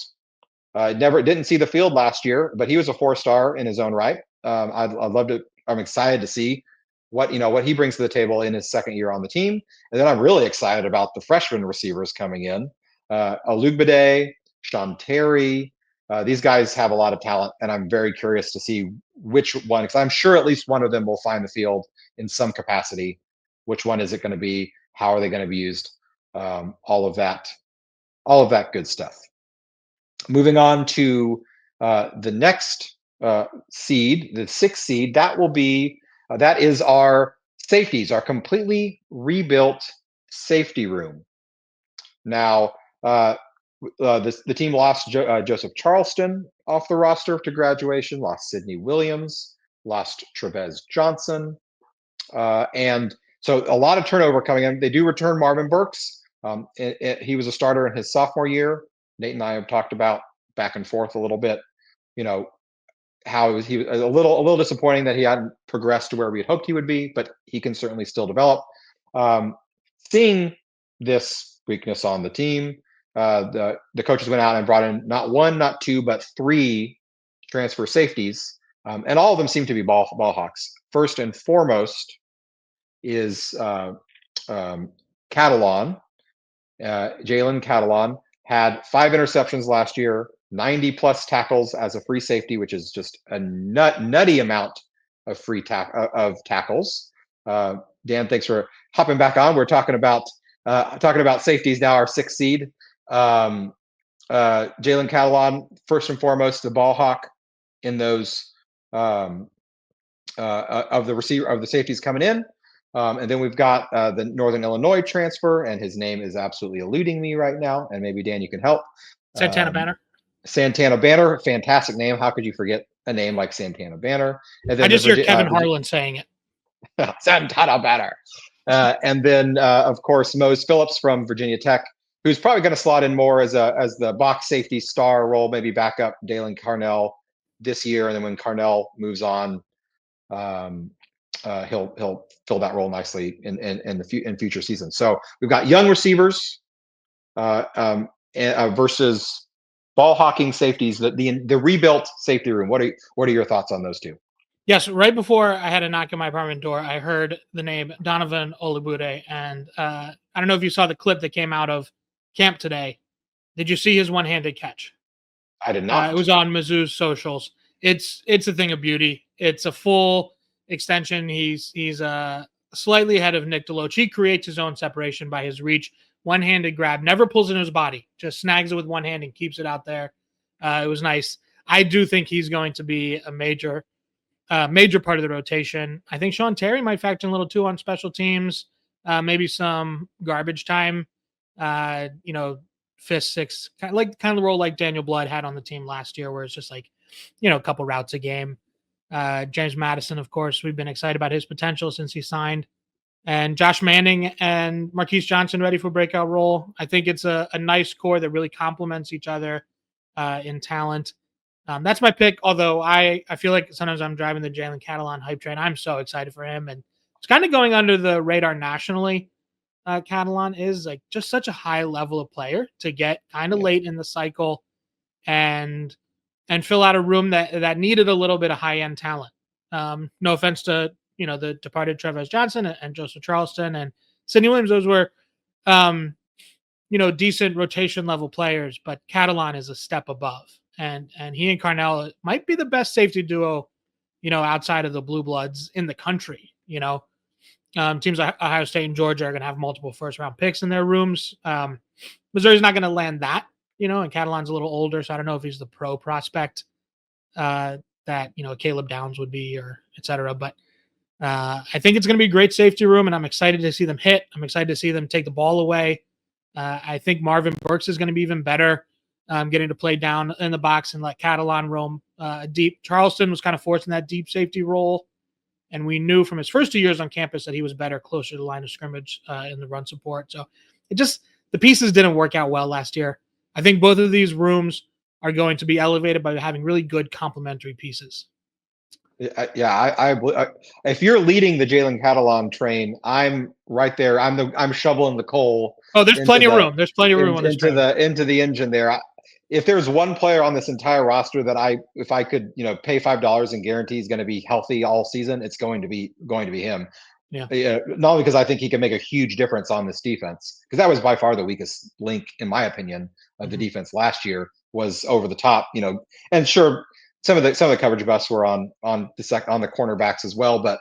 never didn't see the field last year, but he was a 4-star in his own right. I'd love to. I'm excited to see what he brings to the table in his second year on the team, and then I'm really excited about the freshman receivers coming in. Alugbade, Sean Terry, these guys have a lot of talent, and I'm very curious to see which one, because I'm sure at least one of them will find the field in some capacity. Which one is it going to be? How are they going to be used? All of that good stuff. Moving on to the next seed, the 6th seed, that is our safeties, our completely rebuilt safety room. Now, the team lost Joseph Charleston off the roster to graduation, lost Sidney Williams, lost Trevez Johnson, and so a lot of turnover coming in. They do return Marvin Burks. He was a starter in his sophomore year. Nate and I have talked about back and forth a little bit. You know how he was a little disappointing that he hadn't progressed to where we had hoped he would be, but he can certainly still develop. Um, Seeing this weakness on the team, the coaches went out and brought in not one, not two, but three transfer safeties, and all of them seem to be ball hawks. First and foremost is Catalan. Jalen Catalan had 5 interceptions last year, 90 plus tackles as a free safety, which is just a nutty amount of of tackles. Dan, thanks for hopping back on. We're talking about safeties now. Our 6th seed, Jalen Catalan, first and foremost, the ball hawk in those of the safeties coming in. And then we've got the Northern Illinois transfer, and his name is absolutely eluding me right now. And maybe Dan, you can help. Santana Banner. Santana Banner, fantastic name. How could you forget a name like Santana Banner? And then I just hear Kevin Harlan saying it. Santana Banner. And then, of course, Mose Phillips from Virginia Tech, who's probably going to slot in more as the box safety star role, maybe back up Dalen Carnell this year, and then when Carnell moves on, he'll fill that role nicely in future seasons. So we've got young receivers versus ball hawking safeties. The rebuilt safety room. What are your thoughts on those two? Yes, right before I had a knock on my apartment door, I heard the name Donovan Olabute, and I don't know if you saw the clip that came out of camp today. Did you see his one-handed catch? I did not. It was on Mizzou's socials. It's a thing of beauty. It's a full extension. He's slightly ahead of Nick Deloach. He creates his own separation by his reach. One-handed grab, never pulls in his body, just snags it with one hand and keeps it out there. It was nice. I do think he's going to be a major part of the rotation. I think Sean Terry might factor in a little too on special teams, maybe some garbage time, fifth, sixth, kind of the role like Daniel Blood had on the team last year, where it's just like, a couple routes a game. James Madison, of course, we've been excited about his potential since he signed. And Josh Manning and Marquise Johnson ready for breakout role. I think it's a nice core that really complements each other in talent. That's my pick, although I feel like sometimes I'm driving the Jalen Catalan hype train. I'm so excited for him, and it's kind of going under the radar nationally. Catalan is like just such a high level of player to get kind of late in the cycle and fill out a room that needed a little bit of high-end talent. No offense to the departed Trevez Johnson and Joseph Charleston and Sidney Williams. Those were decent rotation level players, but Catalan is a step above. And he and Carnell might be the best safety duo, outside of the Blue Bloods in the country. Teams like Ohio State and Georgia are going to have multiple first-round picks in their rooms. Missouri's not going to land that, and Catalan's a little older, so I don't know if he's the pro prospect that, Caleb Downs would be or et cetera. But I think it's going to be a great safety room, and I'm excited to see them hit. I'm excited to see them take the ball away. I think Marvin Burks is going to be even better. Getting to play down in the box and let Catalan roam deep. Charleston was kind of forcing that deep safety role, and we knew from his first 2 years on campus that he was better closer to the line of scrimmage in the run support. So the pieces didn't work out well last year. I think both of these rooms are going to be elevated by having really good complementary pieces. Yeah, if you're leading the Jalen Catalan train, I'm right there. I'm shoveling the coal. Oh, there's plenty of room. There's plenty of room on this train. Into the engine there. If there's one player on this entire roster that if I could, pay $5 and guarantee he's going to be healthy all season, it's going to be him. Yeah. Not only because I think he can make a huge difference on this defense, because that was by far the weakest link, in my opinion, of the defense last year, was over the top. And sure, some of the coverage busts were on the cornerbacks as well, but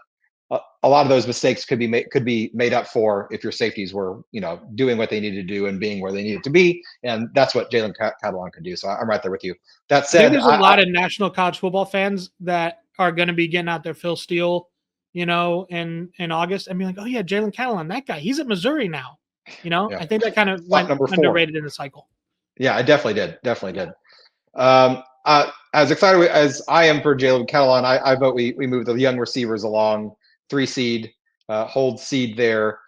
a lot of those mistakes could be made up for if your safeties were, doing what they needed to do and being where they needed to be, and that's what Jalen Catalon can do. So I'm right there with you. That I think said, there's a lot of national college football fans that are going to be getting out their Phil Steele, in August, and be like, oh yeah, Jalen Catalon, that guy, he's at Missouri now. yeah, I think that kind of spot went number 4. underrated in the cycle. Yeah, I definitely did. As excited as I am for Jalen Catalon, I vote we move the young receivers along, 3 seed, hold seed there.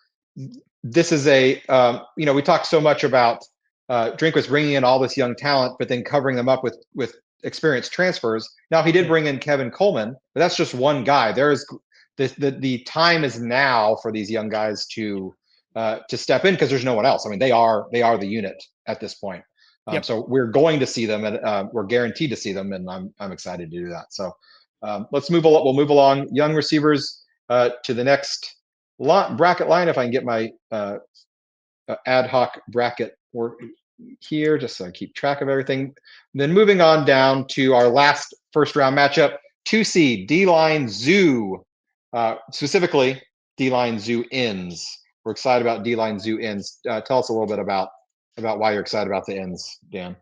This is we talked so much about Drinkwitz bringing in all this young talent, but then covering them up with experienced transfers. Now he did bring in Kevin Coleman, but that's just one guy. There is the time is now for these young guys to step in because there's no one else. I mean, they are the unit at this point. Yep. So we're going to see them, and we're guaranteed to see them, and I'm excited to do that. So let's move along. We'll move along. Young receivers to the next bracket line. If I can get my ad hoc bracket work here, just so I keep track of everything. Then moving on down to our last first round matchup, 2 seed D-line Zoo, specifically D-line Zoo ends. We're excited about D-line Zoo ends. Tell us a little bit about why you're excited about the ends, Dan.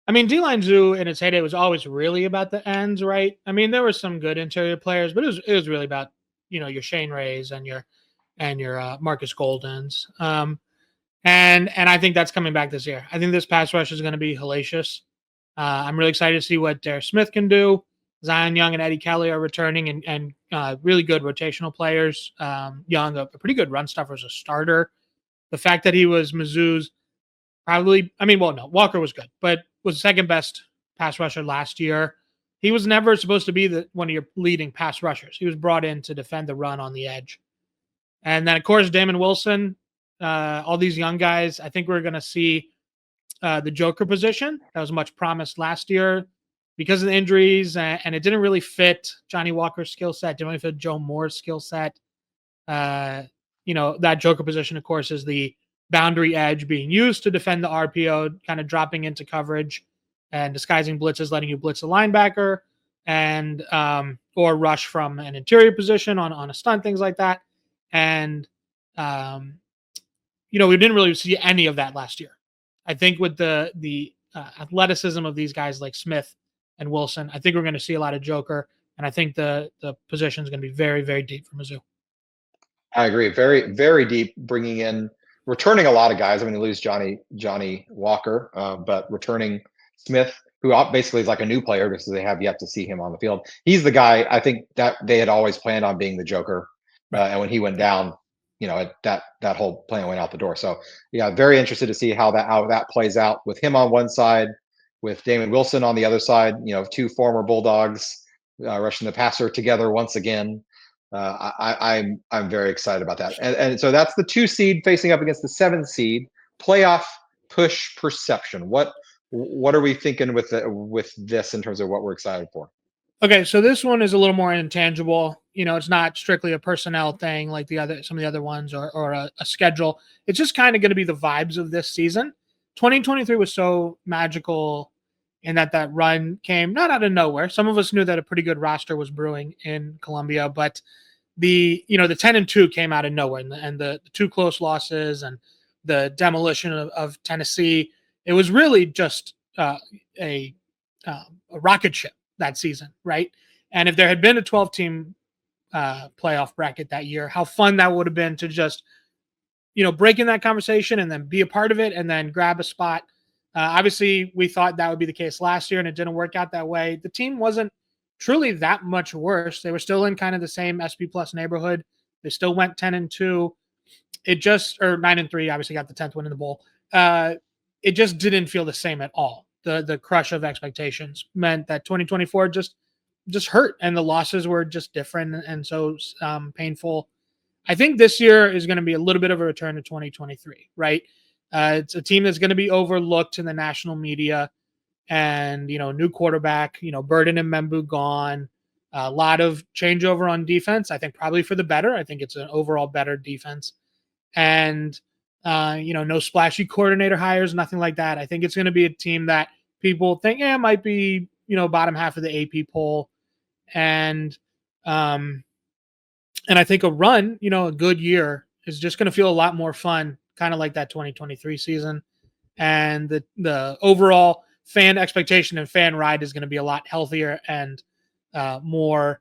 I mean, D-line Zoo in its heyday was always really about the ends, right? I mean, there were some good interior players, but it was really about your Shane Rays and your Marcus Goldens. And I think that's coming back this year. I think this pass rush is going to be hellacious. I'm really excited to see what Dare Smith can do. Zion Young and Eddie Kelly are returning and really good rotational players. Young, a pretty good run stuffer as a starter. The fact that he was Mizzou's Walker was good, but was the second best pass rusher last year. He was never supposed to be one of your leading pass rushers. He was brought in to defend the run on the edge. And then, of course, Damon Wilson, all these young guys. I think we're going to see the Joker position that was much promised last year because of the injuries, and it didn't really fit Johnny Walker's skill set, didn't really fit Joe Moore's skill set. That Joker position, of course, is the boundary edge being used to defend the RPO, kind of dropping into coverage and disguising blitzes, letting you blitz a linebacker and or rush from an interior position on a stunt, things like that. And we didn't really see any of that last year. I think with the athleticism of these guys like Smith and Wilson, I think we're going to see a lot of Joker, and I think the position is going to be very, very deep for Mizzou. I agree. Very, very deep, returning a lot of guys. I mean, they lose Johnny Walker, but returning Smith, who basically is like a new player because they have yet to see him on the field. He's the guy I think that they had always planned on being the Joker. And when he went down, that whole plan went out the door. So yeah, very interested to see how that plays out with him on one side, with Damon Wilson on the other side, 2 former Bulldogs rushing the passer together once again. I'm very excited about that, and so that's the 2 seed facing up against the 7 seed. Playoff push perception. What are we thinking with this in terms of what we're excited for? Okay, so this one is a little more intangible. It's not strictly a personnel thing like some of the other ones or a schedule. It's just kind of going to be the vibes of this season. 2023 was so magical in that run came not out of nowhere. Some of us knew that a pretty good roster was brewing in Columbia, but the 10-2 came out of nowhere, and the 2 close losses and the demolition of Tennessee. It was really just a rocket ship that season, right? And if there had been a 12-team playoff bracket that year, how fun that would have been to just break in that conversation and then be a part of it and then grab a spot. Obviously, we thought that would be the case last year, and it didn't work out that way. The team wasn't truly that much worse. They were still in kind of the same SP plus neighborhood. They still went 10-2. It just, or 9-3, obviously got the 10th win in the bowl. It just didn't feel the same at all. The crush of expectations meant that 2024 just hurt, and the losses were just different and so painful. I think this year is going to be a little bit of a return to 2023, right? It's a team that's going to be overlooked in the national media, and new quarterback, Burden and Membu gone, a lot of changeover on defense. I think probably for the better. I think it's an overall better defense, and no splashy coordinator hires, nothing like that. I think it's going to be a team that people think, might be bottom half of the AP poll, and And I think a run, a good year is just going to feel a lot more fun, kind of like that 2023 season. And the overall fan expectation and fan ride is going to be a lot healthier and more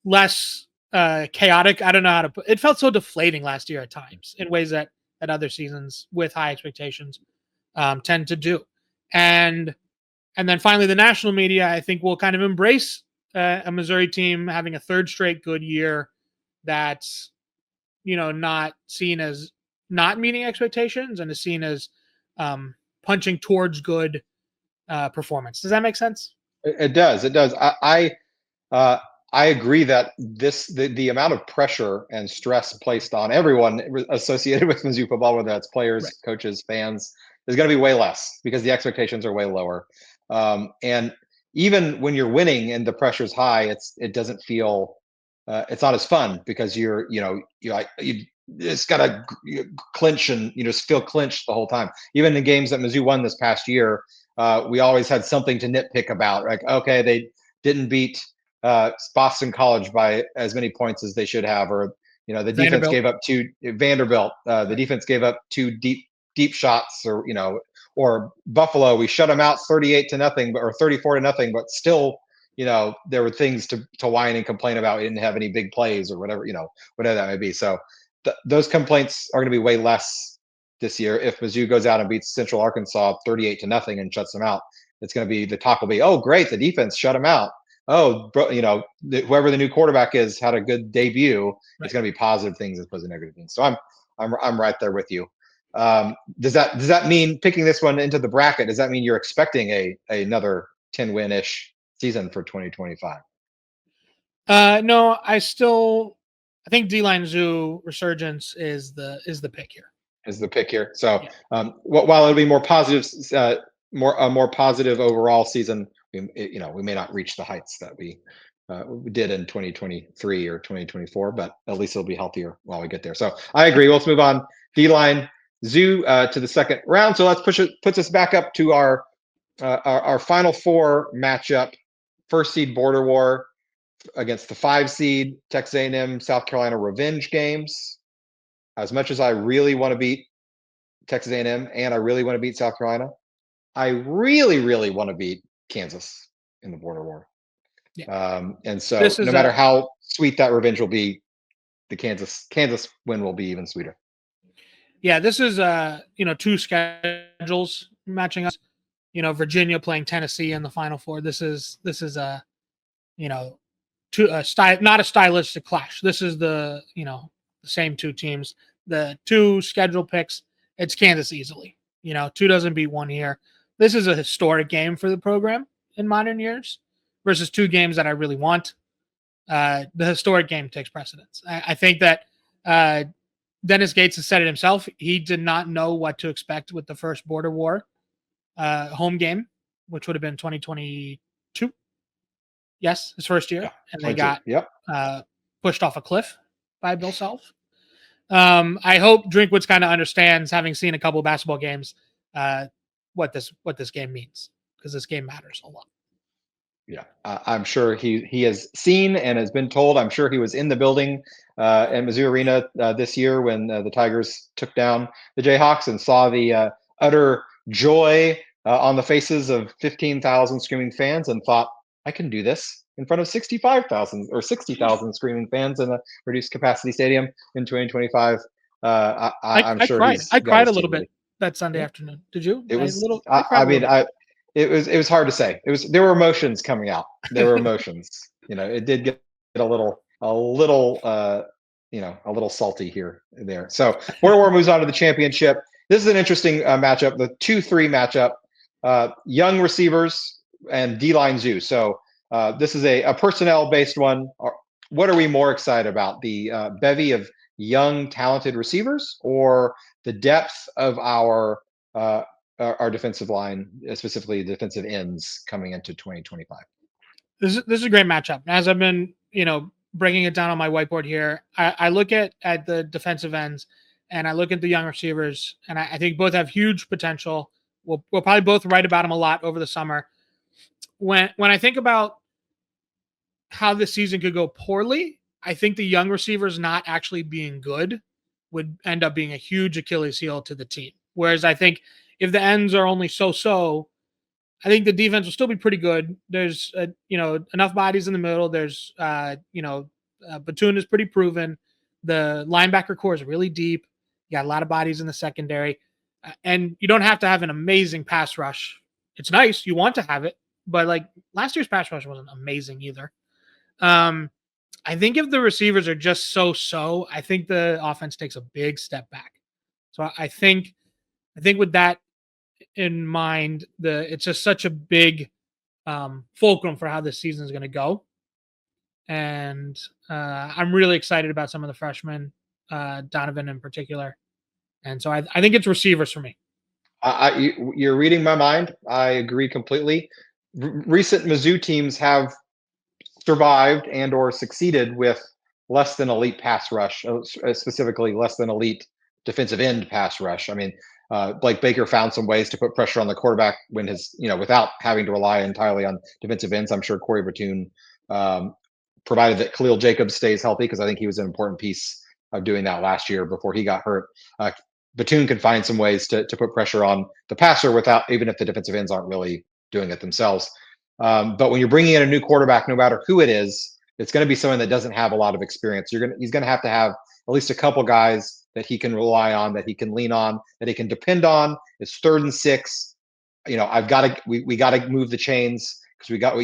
less chaotic. I don't know how to put it. Felt so deflating last year at times in ways that other seasons with high expectations tend to do. And then finally, the national media, I think, will kind of embrace a Missouri team having a third straight good year that's, not seen as not meeting expectations and is seen as punching towards good performance. Does that make sense? It does. It does. I agree that the amount of pressure and stress placed on everyone associated with Mizzou football, whether that's players, Right. coaches, fans, is going to be way less because the expectations are way lower. And even when you're winning and the pressure's high, it doesn't feel it's not as fun because you just got to clinch and just feel clinched the whole time. Even the games that Mizzou won this past year, we always had something to nitpick about. Like, okay, they didn't beat Boston College by as many points as they should have, or the defense gave up two Vanderbilt. The defense gave up two deep shots, or Buffalo. We shut them out 38-0, or 34-0, but still, there were things to whine and complain about. We didn't have any big plays or whatever, whatever that may be. So those complaints are going to be way less this year. If Mizzou goes out and beats Central Arkansas 38-0 and shuts them out, it's going to be, the talk will be, oh, great, the defense shut them out. Oh, bro, whoever the new quarterback is had a good debut. Right. It's going to be positive things as opposed to negative things. So I'm right there with you. Does that mean, picking this one into the bracket, does that mean you're expecting another 10-win-ish season for 2025? No, I think D-line Zoo resurgence is the pick here. Is the pick here. So while it'll be more positive, more positive overall season, we may not reach the heights that we did in 2023 or 2024, but at least it'll be healthier while we get there. So I agree. Let's move on. D-line Zoo to the second round. So let's puts us back up to our Final Four matchup. First seed Border War against the 5 seed Texas A&M South Carolina revenge games. As much as I really want to beat Texas A&M and I really want to beat South Carolina, I really, really want to beat Kansas in the Border War. Yeah. And so no matter how sweet that revenge will be, the Kansas win will be even sweeter. Yeah, this is two schedules matching up. Virginia playing Tennessee in the Final Four. This is a not a stylistic clash. This is the same two teams. The two schedule picks, it's Kansas easily. 2 doesn't beat 1 here. This is a historic game for the program in modern years versus 2 games that I really want. The historic game takes precedence. I think that Dennis Gates has said it himself. He did not know what to expect with the first Border War home game, which would have been 2022. Yes, his first year. Yeah, and they got pushed off a cliff by Bill Self. I hope Drinkwitz kind of understands, having seen a couple of basketball games, what this game means, because this game matters a lot. Yeah, I'm sure he has seen and has been told. I'm sure he was in the building at Mizzou Arena this year when the Tigers took down the Jayhawks and saw the utter joy on the faces of 15,000 screaming fans and thought, I can do this in front of 65,000 or 60,000 screaming fans in a reduced capacity stadium in 2025. I'm sure I cried a little bit that Sunday afternoon. Did you? It was. It was hard to say. There were emotions coming out. There were emotions. It did get a little salty here and there. So Border War moves on to the championship. This is an interesting matchup. The 2-3 matchup. Young receivers and D-line Zoo. So this is a personnel-based one. What are we more excited about? The bevy of young, talented receivers, or the depth of our defensive line, specifically defensive ends, coming into 2025? This is a great matchup. As I've been, breaking it down on my whiteboard here, I look at the defensive ends and I look at the young receivers, and I think both have huge potential. We'll probably both write about them a lot over the summer. When I think about how the season could go poorly. I think the young receivers not actually being good would end up being a huge Achilles heel to the team. Whereas I think if the ends are only so, I think the defense will still be pretty good. There's enough bodies in the middle. There's Batoon is pretty proven. The linebacker core is really deep. You got a lot of bodies in the secondary, and you don't have to have an amazing pass rush. It's nice, you want to have it, but like last year's pass rush wasn't amazing either. I think if the receivers are just so, I think the offense takes a big step back. So I think with that in mind, it's just such a big fulcrum for how this season is going to go. And I'm really excited about some of the freshmen, Donovan in particular. And so I think it's receivers for me. You're reading my mind. I agree completely. Recent Mizzou teams have survived and or succeeded with less than elite pass rush, specifically less than elite defensive end pass rush. I mean, Blake Baker found some ways to put pressure on the quarterback when without having to rely entirely on defensive ends. I'm sure Corey Batoon, provided that Khalil Jacobs stays healthy, because I think he was an important piece of doing that last year before he got hurt. Batoon can find some ways to put pressure on the passer without, even if the defensive ends aren't really doing it themselves. But when you're bringing in a new quarterback, no matter who it is, it's going to be someone that doesn't have a lot of experience. He's going to have at least a couple guys that he can rely on, that he can lean on, that he can depend on. It's 3rd and 6. We got to move the chains, because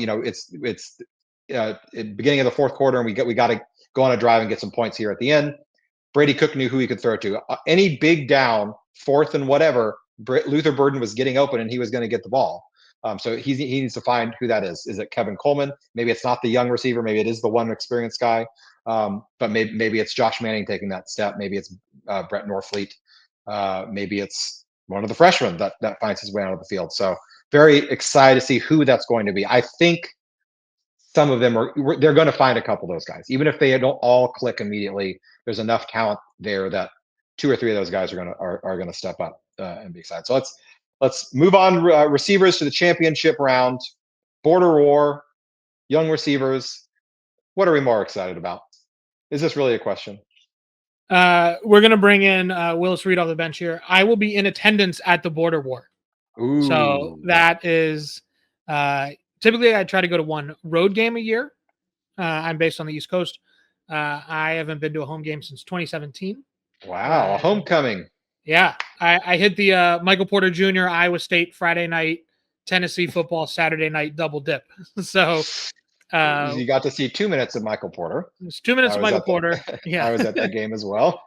it's beginning of the 4th quarter, and we got to go on a drive and get some points here at the end. Brady Cook knew who he could throw to. Any big down, 4th and whatever, Luther Burden was getting open, and he was going to get the ball. So he needs to find who that is. Is it Kevin Coleman? Maybe it's not the young receiver. Maybe it is the one experienced guy. But maybe it's Josh Manning taking that step. Maybe it's Brett Norfleet. Maybe it's one of the freshmen that finds his way onto the field. So very excited to see who that's going to be. I think some of them they're going to find a couple of those guys, even if they don't all click immediately. There's enough talent there that 2 or 3 of those guys are going to step up and be excited. So let's move on. Receivers to the championship round. Border War, young receivers. What are we more excited about? Is this really a question? We're going to bring in Willis Reed off the bench here. I will be in attendance at the Border War. Ooh. So that is typically I try to go to one road game a year. I'm based on the East Coast. I haven't been to a home game since 2017. Wow, a homecoming. Yeah, I hit the Michael Porter Jr. Iowa State Friday night, Tennessee football Saturday night double dip. So you got to see 2 minutes of Michael Porter. It's 2 minutes of Michael Porter. Yeah, I was at that game as well.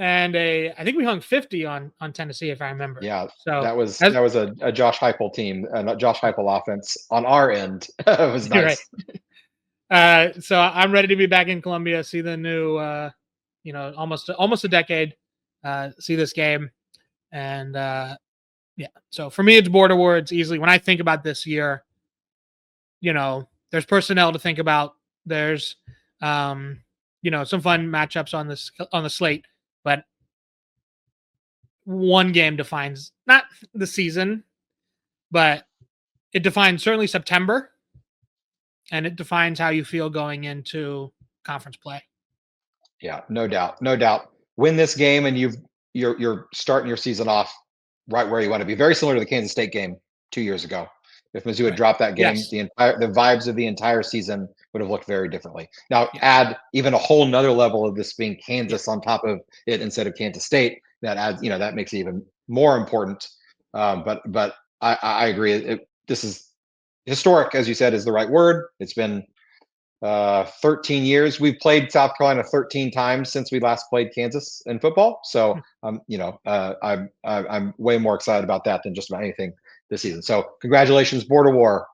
And I think we hung 50 on Tennessee, if I remember. Yeah, so that was a Josh Heupel team, a Josh Heupel offense on our end. It was nice. Right. So I'm ready to be back in Columbia, see the new, almost a decade, see this game, and yeah. So for me, it's Border War. It's easily, when I think about this year, there's personnel to think about. There's some fun matchups on the slate, but one game defines not the season, but it defines certainly September, and it defines how you feel going into conference play. Yeah, no doubt. Win this game, and you're starting your season off right where you want to be. Very similar to the Kansas State game 2 years ago. If Mizzou had dropped that game, yes, the vibes of the entire season would have looked very differently. Now, add even a whole nother level of this being Kansas on top of it instead of Kansas State. That adds, that makes it even more important. But I agree. This is historic, as you said, is the right word. It's been 13 years. We've played South Carolina 13 times since we last played Kansas in football. So, I'm way more excited about that than just about anything this season. So, congratulations, Border War.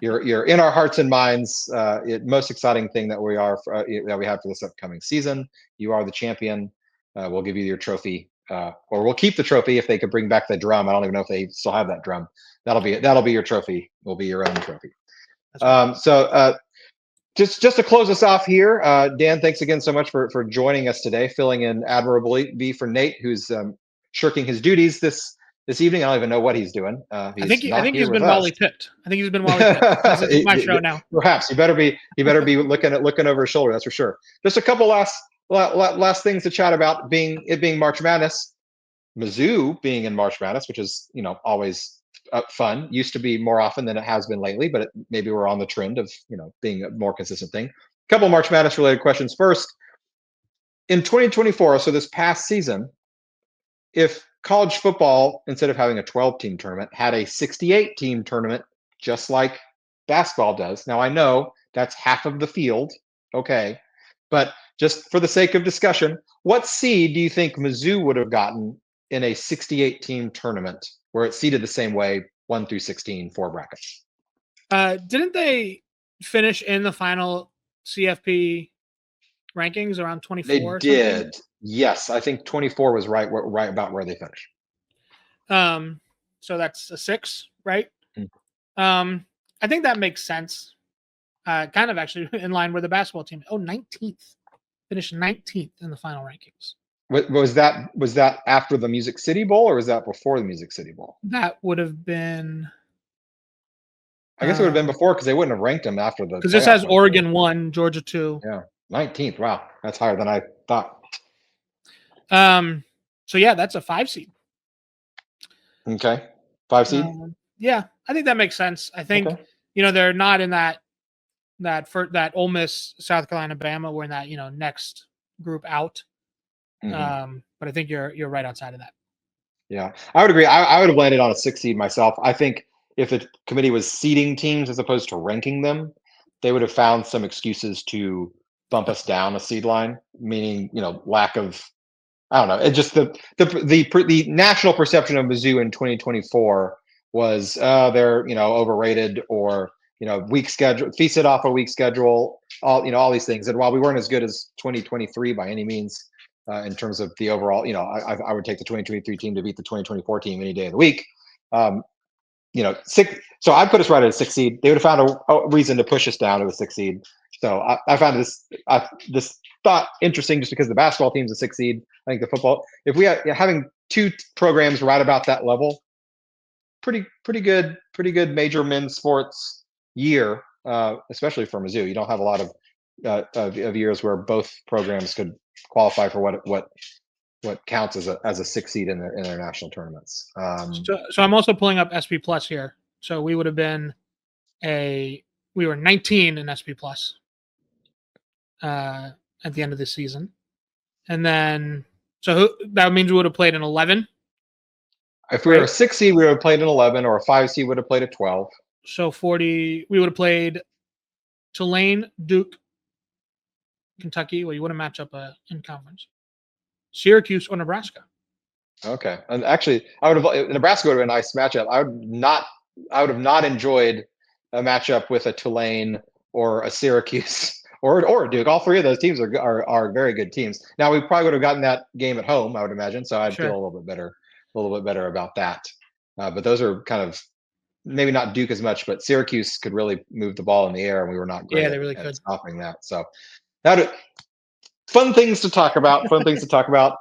You're in our hearts and minds. Most exciting thing that we have for this upcoming season. You are the champion. We'll give you your trophy, or we'll keep the trophy if they could bring back the drum. I don't even know if they still have that drum. That'll be your trophy. Will be your own trophy. Just to close us off here, Dan, thanks again so much for joining us today, filling in admirably for Nate, who's shirking his duties this this evening. I don't even know what he's doing. He's I not think here he's with been us. Wally tipped. I think he's been Wally tipped. This is my show now. Perhaps he better be looking over his shoulder. That's for sure. Just a couple last things to chat about. Being March Madness, Mizzou being in March Madness, which is always fun. Used to be more often than it has been lately, but maybe we're on the trend of being a more consistent thing. A couple March Madness related questions. First, in 2024, so this past season, if college football, instead of having a 12-team tournament, had a 68-team tournament, just like basketball does. Now, I know that's half of the field, okay, but just for the sake of discussion, what seed do you think Mizzou would have gotten in a 68-team tournament where it's seeded the same way, 1 through 16, 4 brackets? Didn't they finish in the final CFP rankings around 24 They or something? did. Yes, I think 24 was right about where they finished. So that's a 6, right? Mm. I think that makes sense. Kind of actually in line with the basketball team. 19th. Finished 19th in the final rankings. Was that after the Music City Bowl, or was that before the Music City Bowl? That would have been. I guess it would have been before, because they wouldn't have ranked them after the. Because this has Oregon 1, Georgia 2. Yeah, 19th. Wow, that's higher than I thought. So yeah, that's a 5 seed. Okay, 5 seed. Yeah, I think that makes sense. I think they're not in that Ole Miss, South Carolina, Bama. We're in that next group out. Mm-hmm. But I think you're right outside of that. Yeah, I would agree. I would have landed on a 6 seed myself. I think if the committee was seeding teams as opposed to ranking them, they would have found some excuses to bump us down a seed line, meaning lack of. I don't know. It just the national perception of Mizzou in 2024 was they're overrated, or weak schedule, feasted off a weak schedule, all these things. And while we weren't as good as 2023 by any means in terms of the overall, I would take the 2023 team to beat the 2024 team any day of the week. 6. So I put us right at a 6 seed. They would have found a reason to push us down to a 6 seed. So I found this thought interesting, just because the basketball team's a 6 seed. I think the football, if we are having 2 programs right about that level, pretty good major men's sports year, especially for Mizzou. You don't have a lot of years where both programs could qualify for what counts as a 6 seed in their national tournaments. So I'm also pulling up SP Plus here. So we would have been we were 19 in SP Plus at the end of the season, and then that means we would have played an 11. If we were a 6 seed, we would have played an 11, or a 5 seed would have played a 12. So 40, we would have played Tulane, Duke, Kentucky. Well, you wouldn't match up in conference. Syracuse or Nebraska. Okay, and actually, Nebraska would have been a nice matchup. I would have not enjoyed a matchup with a Tulane or a Syracuse or a Duke. All 3 of those teams are very good teams. Now, we probably would have gotten that game at home, I would imagine. So I'd feel a little bit better about that. But those are kind of, maybe not Duke as much, but Syracuse could really move the ball in the air, and we were not great at stopping that. So fun things to talk about.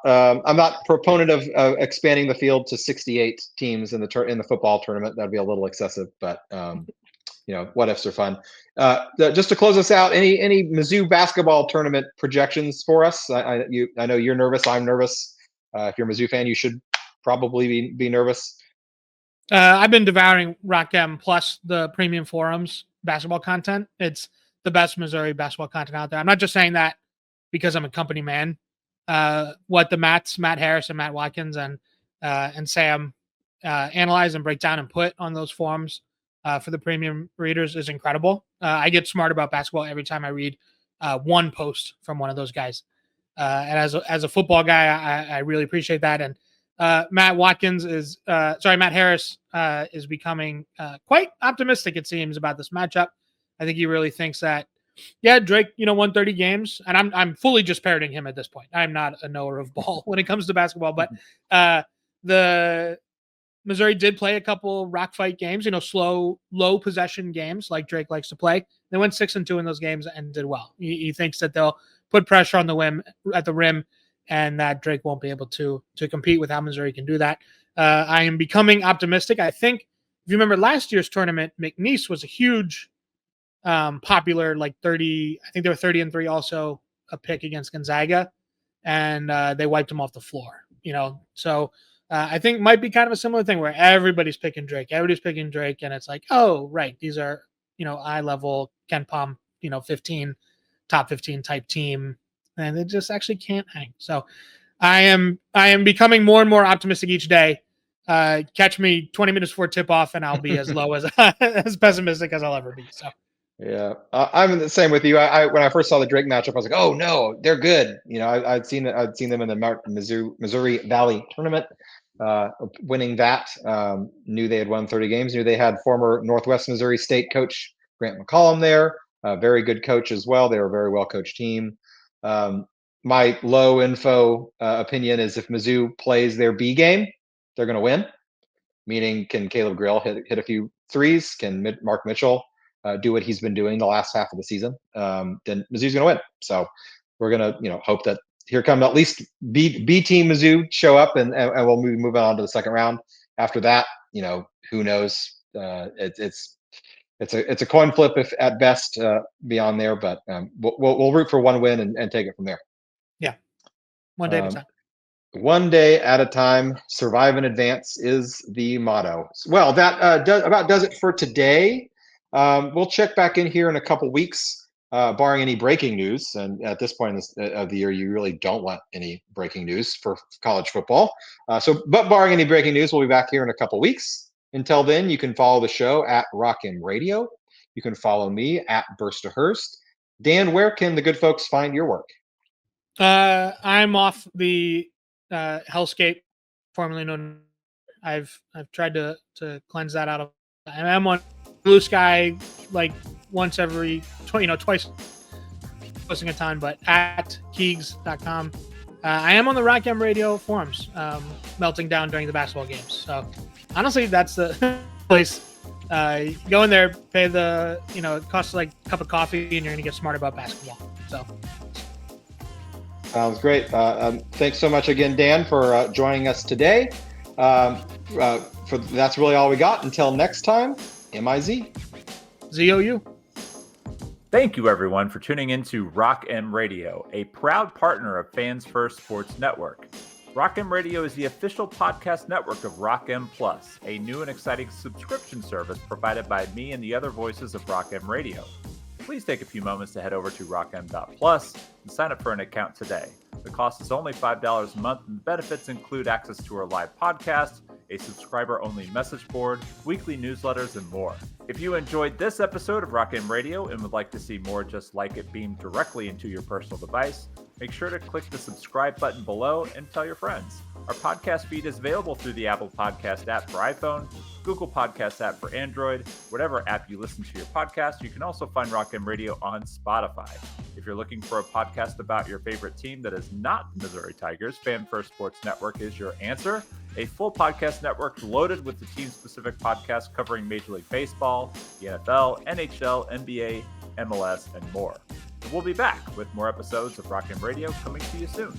I'm not a proponent of expanding the field to 68 teams in the football tournament. That'd be a little excessive, but what ifs are fun. Just to close us out, any Mizzou basketball tournament projections for us? I know you're nervous. I'm nervous. If you're a Mizzou fan, you should probably be nervous. I've been devouring RockM Plus, the premium forums basketball content. It's the best Missouri basketball content out there. I'm not just saying that because I'm a company man. What the Matt Harris and Matt Watkins and Sam analyze and break down and put on those forums for the premium readers is incredible. I get smart about basketball every time I read one post from one of those guys. And as a football guy, I really appreciate that. And Matt Harris is becoming quite optimistic, it seems, about this matchup. I think he really thinks that, Drake, won 30 games, and I'm fully just parroting him at this point. I'm not a knower of ball when it comes to basketball, but the Missouri did play a couple rock fight games, slow, low possession games like Drake likes to play. They went 6-2 in those games and did well. He thinks that they'll put pressure on the rim, and that Drake won't be able to compete with how Missouri can do that. I am becoming optimistic. I think if you remember last year's tournament, McNeese was a huge popular, like 30. I think they were 30-3, also a pick against Gonzaga, and they wiped them off the floor. So I think might be kind of a similar thing where everybody's picking Drake, and it's like, oh right, these are eye level Ken Palm, 15 top 15 type team, and they just actually can't hang. So I am becoming more and more optimistic each day. Catch me 20 minutes before tip off, and I'll be as low as as pessimistic as I'll ever be. So Yeah, I'm the same with you. I when I first saw the Drake matchup, I was like, "Oh no, they're good." I'd seen it. I'd seen them in the Missouri Valley tournament, winning that. Knew they had won 30 games. Knew they had former Northwest Missouri State coach Grant McCollum there. A very good coach as well. They were a very well coached team. My low info opinion is if Mizzou plays their B game, they're going to win. Meaning, can Caleb Grill hit a few threes? Can Mark Mitchell do what he's been doing the last half of the season? Then Mizzou's going to win. So we're going to hope that here come at least B team Mizzou show up, and we'll move on to the second round. After that, who knows? It's a coin flip if at best beyond there, but we'll root for one win and take it from there. Yeah, one day at a time. One day at a time, survive and advance is the motto. Well, that does it for today. We'll check back in here in a couple weeks, barring any breaking news. And at this point of the year, you really don't want any breaking news for college football. But barring any breaking news, we'll be back here in a couple weeks. Until then, you can follow the show at RockM Radio. You can follow me at Burst to Hurst. Dan, where can the good folks find your work? I'm off the Hellscape, formerly known. I've tried to cleanse that out of. I'm on Blue Sky like once every twice, posting a ton, but at Keegs.com. I am on the RockM Radio forums, melting down during the basketball games. So honestly, that's the place. Go in there, pay the it costs like a cup of coffee, and you're gonna get smart about basketball. So. Sounds great. Thanks so much again, Dan, for joining us today. That's really all we got. Until next time, MIZ. ZOU. Thank you, everyone, for tuning in to RockM Radio, a proud partner of Fans First Sports Network. RockM Radio is the official podcast network of RockM Plus, a new and exciting subscription service provided by me and the other voices of RockM Radio. Please take a few moments to head over to rockm.plus and sign up for an account today. The cost is only $5 a month, and the benefits include access to our live podcast, a subscriber-only message board, weekly newsletters, and more. If you enjoyed this episode of RockM Radio and would like to see more just like it beamed directly into your personal device, make sure to click the subscribe button below and tell your friends. Our podcast feed is available through the Apple Podcast app for iPhone, Google Podcast app for Android, whatever app you listen to your podcast. You can also find RockM Radio on Spotify. If you're looking for a podcast about your favorite team that is not the Missouri Tigers, Fan First Sports Network is your answer. A full podcast network loaded with the team-specific podcasts covering Major League Baseball, the NFL, NHL, NBA, MLS, and more. And we'll be back with more episodes of RockM Radio coming to you soon.